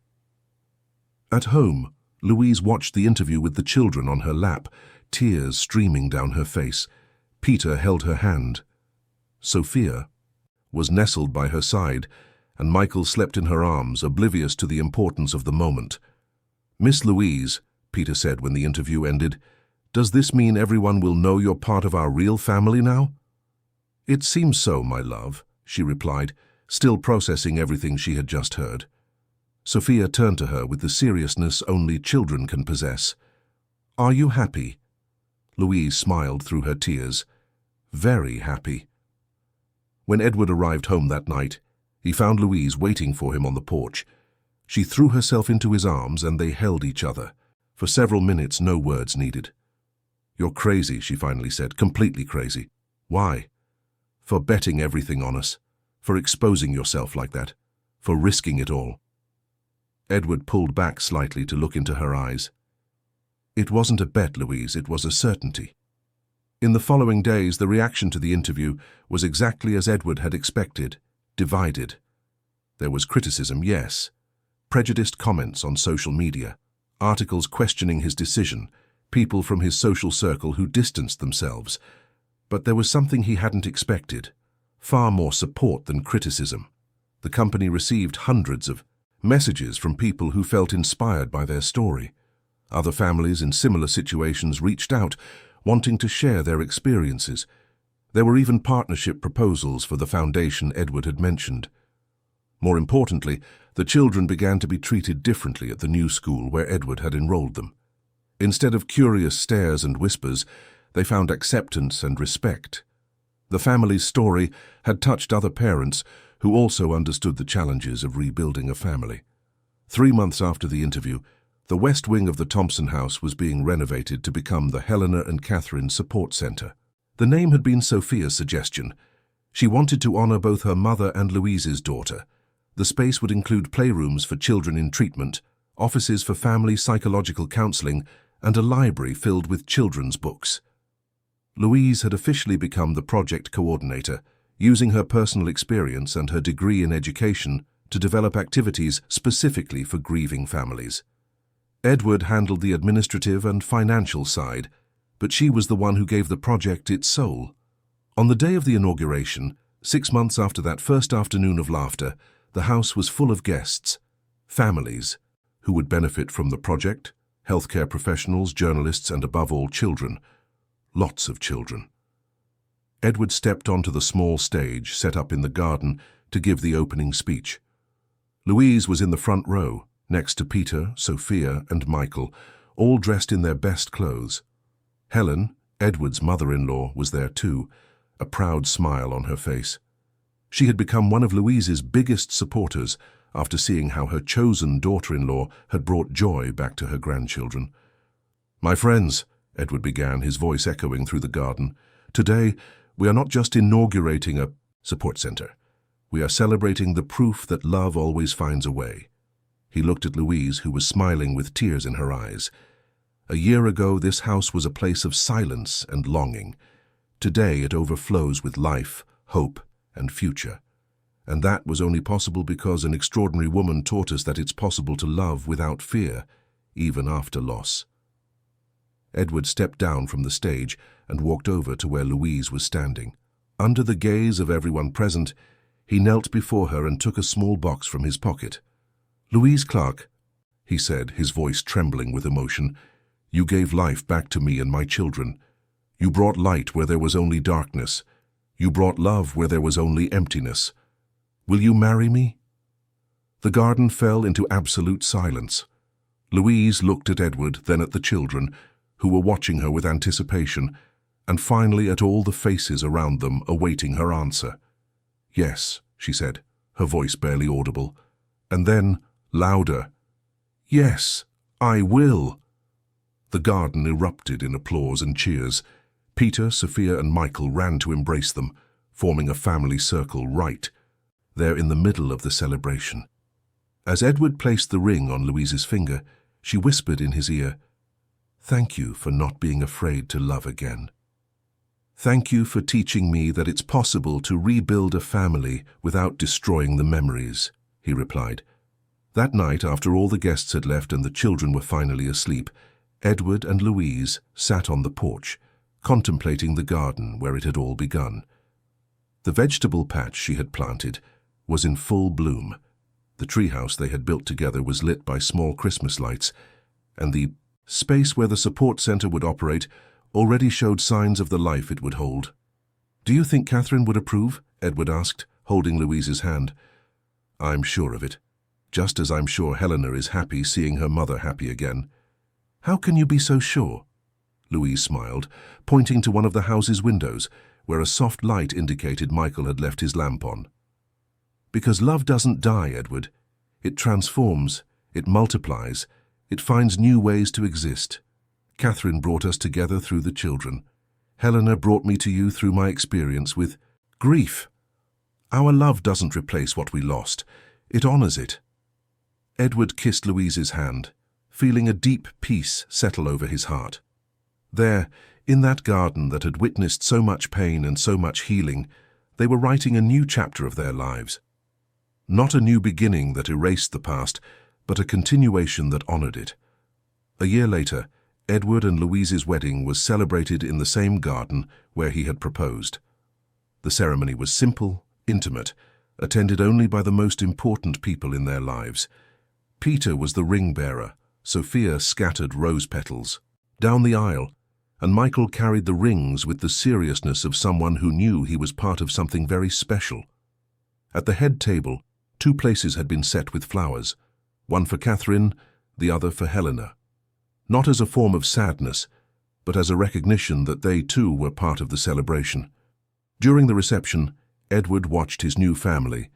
At home, Louise watched the interview with the children on her lap, tears streaming down her face. Peter held her hand. Sophia was nestled by her side, and Michael slept in her arms, oblivious to the importance of the moment. "Miss Louise," Peter said when the interview ended, "does this mean everyone will know you're part of our real family now?" "It seems so, my love," she replied, still processing everything she had just heard. Sophia turned to her with the seriousness only children can possess. "Are you happy?" Louise smiled through her tears. "Very happy." When Edward arrived home that night, he found Louise waiting for him on the porch. She threw herself into his arms and they held each other. For several minutes, no words needed. "You're crazy," she finally said, "completely crazy." "Why?" "For betting everything on us. For exposing yourself like that. For risking it all." Edward pulled back slightly to look into her eyes. "It wasn't a bet, Louise, it was a certainty." In the following days, the reaction to the interview was exactly as Edward had expected, divided. There was criticism, yes. Prejudiced comments on social media, articles questioning his decision, people from his social circle who distanced themselves. But there was something he hadn't expected. Far more support than criticism. The company received hundreds of messages from people who felt inspired by their story. Other families in similar situations reached out, wanting to share their experiences. There were even partnership proposals for the foundation Edward had mentioned. More importantly, the children began to be treated differently at the new school where Edward had enrolled them. Instead of curious stares and whispers, they found acceptance and respect. The family's story had touched other parents who also understood the challenges of rebuilding a family. 3 months after the interview, the west wing of the Thompson house was being renovated to become the Helena and Catherine Support Center. The name had been Sophia's suggestion. She wanted to honor both her mother and Louise's daughter. The space would include playrooms for children in treatment, offices for family psychological counseling, and a library filled with children's books. Louise had officially become the project coordinator, using her personal experience and her degree in education to develop activities specifically for grieving families. Edward handled the administrative and financial side, but she was the one who gave the project its soul. On the day of the inauguration, 6 months after that first afternoon of laughter, the house was full of guests, families, who would benefit from the project, healthcare professionals, journalists, and above all, children. Lots of children. Edward stepped onto the small stage set up in the garden to give the opening speech. Louise was in the front row, next to Peter, Sophia, and Michael, all dressed in their best clothes. Helen, Edward's mother-in-law, was there too, a proud smile on her face. She had become one of Louise's biggest supporters, after seeing how her chosen daughter-in-law had brought joy back to her grandchildren. "My friends," Edward began, his voice echoing through the garden, "today we are not just inaugurating a support center. We are celebrating the proof that love always finds a way." He looked at Louise, who was smiling with tears in her eyes. "A year ago, this house was a place of silence and longing. Today, it overflows with life, hope, and future. And that was only possible because an extraordinary woman taught us that it's possible to love without fear, even after loss." Edward stepped down from the stage and walked over to where Louise was standing. Under the gaze of everyone present, he knelt before her and took a small box from his pocket. "Louise Clark," he said, his voice trembling with emotion, "you gave life back to me and my children. You brought light where there was only darkness. You brought love where there was only emptiness. Will you marry me?" The garden fell into absolute silence. Louise looked at Edward, then at the children, who were watching her with anticipation, and finally at all the faces around them awaiting her answer. "Yes," she said, her voice barely audible, and then, louder, "Yes, I will." The garden erupted in applause and cheers. Peter, Sophia, and Michael ran to embrace them, forming a family circle right there in the middle of the celebration. As Edward placed the ring on Louise's finger, she whispered in his ear, "Thank you for not being afraid to love again. Thank you for teaching me that it's possible to rebuild a family without destroying the memories," he replied. That night, after all the guests had left and the children were finally asleep, Edward and Louise sat on the porch, contemplating the garden where it had all begun. The vegetable patch she had planted was in full bloom. The treehouse they had built together was lit by small Christmas lights, and the space where the support center would operate already showed signs of the life it would hold. "Do you think Catherine would approve?" Edward asked, holding Louise's hand. "I'm sure of it, just as I'm sure Helena is happy seeing her mother happy again." "How can you be so sure?" Louise smiled, pointing to one of the house's windows, where a soft light indicated Michael had left his lamp on. "Because love doesn't die, Edward. It transforms, it multiplies, it finds new ways to exist. Catherine brought us together through the children. Helena brought me to you through my experience with grief. Our love doesn't replace what we lost, it honors it." Edward kissed Louise's hand, feeling a deep peace settle over his heart. There, in that garden that had witnessed so much pain and so much healing, they were writing a new chapter of their lives. Not a new beginning that erased the past, but a continuation that honored it. A year later, Edward and Louise's wedding was celebrated in the same garden where he had proposed. The ceremony was simple, intimate, attended only by the most important people in their lives. Peter was the ring-bearer, Sophia scattered rose petals down the aisle, and Michael carried the rings with the seriousness of someone who knew he was part of something very special. At the head table, 2 places had been set with flowers, one for Catherine, the other for Helena. Not as a form of sadness, but as a recognition that they too were part of the celebration. During the reception, Edward watched his new family.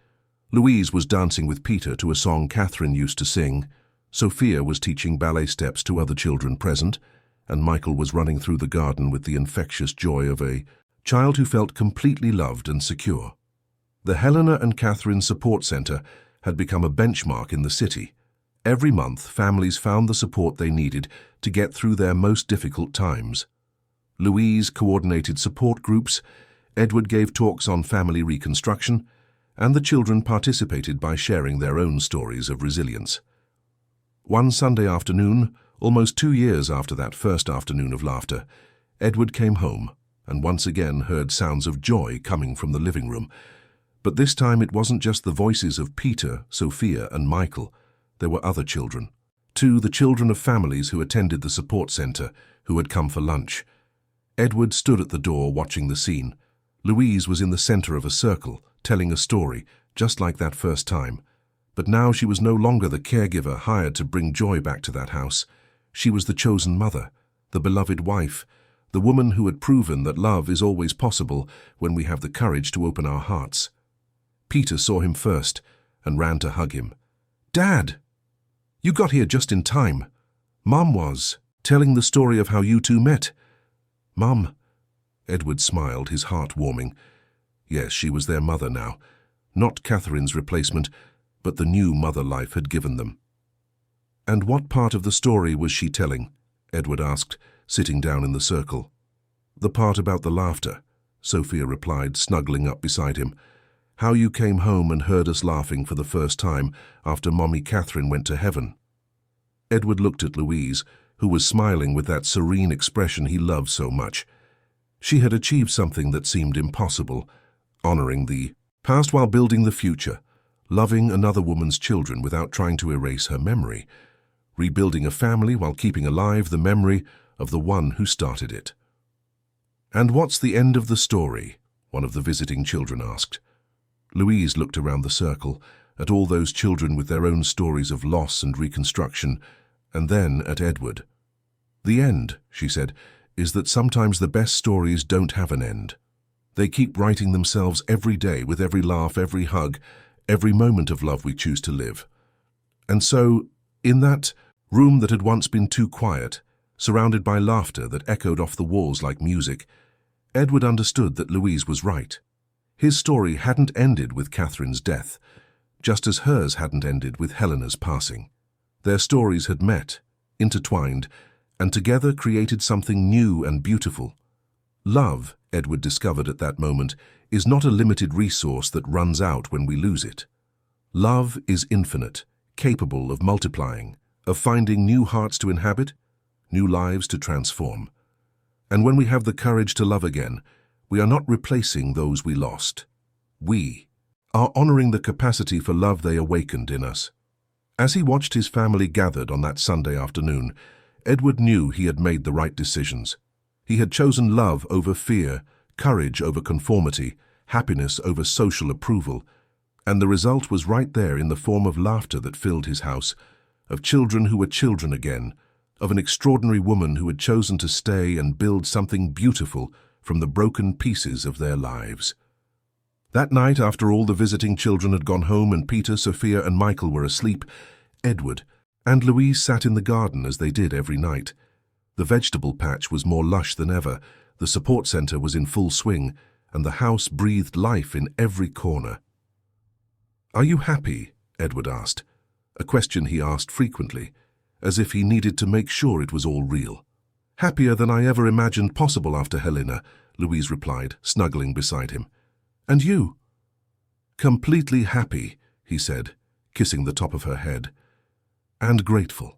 Louise was dancing with Peter to a song Catherine used to sing, Sophia was teaching ballet steps to other children present, and Michael was running through the garden with the infectious joy of a child who felt completely loved and secure. The Helena and Catherine Support Center had become a benchmark in the city. Every month, families found the support they needed to get through their most difficult times. Louise coordinated support groups, Edward gave talks on family reconstruction, and the children participated by sharing their own stories of resilience. One Sunday afternoon, almost 2 years after that first afternoon of laughter, Edward came home and once again heard sounds of joy coming from the living room. But this time it wasn't just the voices of Peter, Sophia, and Michael. There were other children. 2, the children of families who attended the support center, who had come for lunch. Edward stood at the door watching the scene. Louise was in the center of a circle, telling a story, just like that first time. But now she was no longer the caregiver hired to bring joy back to that house. She was the chosen mother, the beloved wife, the woman who had proven that love is always possible when we have the courage to open our hearts. Peter saw him first and ran to hug him. Dad! You got here just in time. Mom was telling the story of how you two met. Mum. Edward smiled, his heart warming. Yes, she was their mother now. Not Catherine's replacement, but the new mother life had given them. And what part of the story was she telling? Edward asked, sitting down in the circle. The part about the laughter, Sophia replied, snuggling up beside him. How you came home and heard us laughing for the first time after Mommy Catherine went to heaven. Edward looked at Louise, who was smiling with that serene expression he loved so much. She had achieved something that seemed impossible, honoring the past while building the future, loving another woman's children without trying to erase her memory, rebuilding a family while keeping alive the memory of the one who started it. And what's the end of the story? One of the visiting children asked. Louise looked around the circle, at all those children with their own stories of loss and reconstruction, and then at Edward. The end, she said, is that sometimes the best stories don't have an end. They keep writing themselves every day with every laugh, every hug, every moment of love we choose to live. And so, in that room that had once been too quiet, surrounded by laughter that echoed off the walls like music, Edward understood that Louise was right. His story hadn't ended with Catherine's death, just as hers hadn't ended with Helena's passing. Their stories had met, intertwined, and together created something new and beautiful. Love, Edward discovered at that moment, is not a limited resource that runs out when we lose it. Love is infinite, capable of multiplying, of finding new hearts to inhabit, new lives to transform. And when we have the courage to love again, we are not replacing those we lost. We are honoring the capacity for love they awakened in us. As he watched his family gathered on that Sunday afternoon, Edward knew he had made the right decisions. He had chosen love over fear, courage over conformity, happiness over social approval, and the result was right there in the form of laughter that filled his house, of children who were children again, of an extraordinary woman who had chosen to stay and build something beautiful from the broken pieces of their lives. That night, after all the visiting children had gone home and Peter, Sophia, and Michael were asleep, Edward and Louise sat in the garden as they did every night. The vegetable patch was more lush than ever, the support center was in full swing, and the house breathed life in every corner. "Are you happy?" Edward asked, a question he asked frequently, as if he needed to make sure it was all real. "Happier than I ever imagined possible after Helena," Louise replied, snuggling beside him. "And you?" "Completely happy," he said, kissing the top of her head. "And grateful.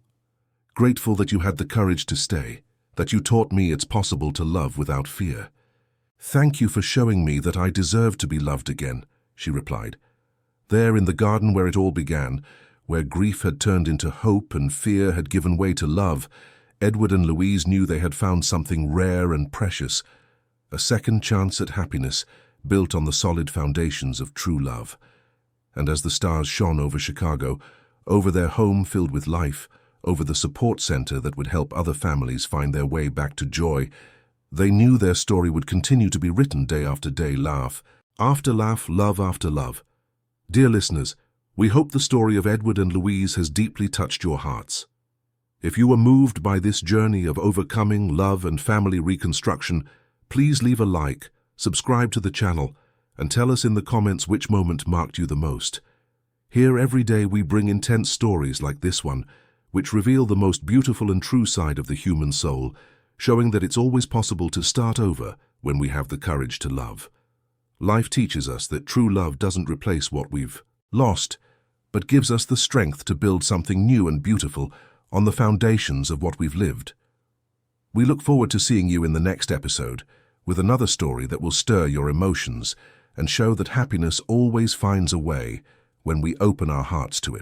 Grateful that you had the courage to stay, that you taught me it's possible to love without fear. Thank you for showing me that I deserve to be loved again," she replied. There in the garden where it all began, where grief had turned into hope and fear had given way to love, Edward and Louise knew they had found something rare and precious, a second chance at happiness built on the solid foundations of true love. And as the stars shone over Chicago, over their home filled with life, over the support center that would help other families find their way back to joy, they knew their story would continue to be written day after day, laugh after laugh, love after love. Dear listeners, we hope the story of Edward and Louise has deeply touched your hearts. If you were moved by this journey of overcoming love and family reconstruction, please leave a like, subscribe to the channel, and tell us in the comments which moment marked you the most. Here every day we bring intense stories like this one, which reveal the most beautiful and true side of the human soul, showing that it's always possible to start over when we have the courage to love. Life teaches us that true love doesn't replace what we've lost, but gives us the strength to build something new and beautiful on the foundations of what we've lived. We look forward to seeing you in the next episode with another story that will stir your emotions and show that happiness always finds a way when we open our hearts to it.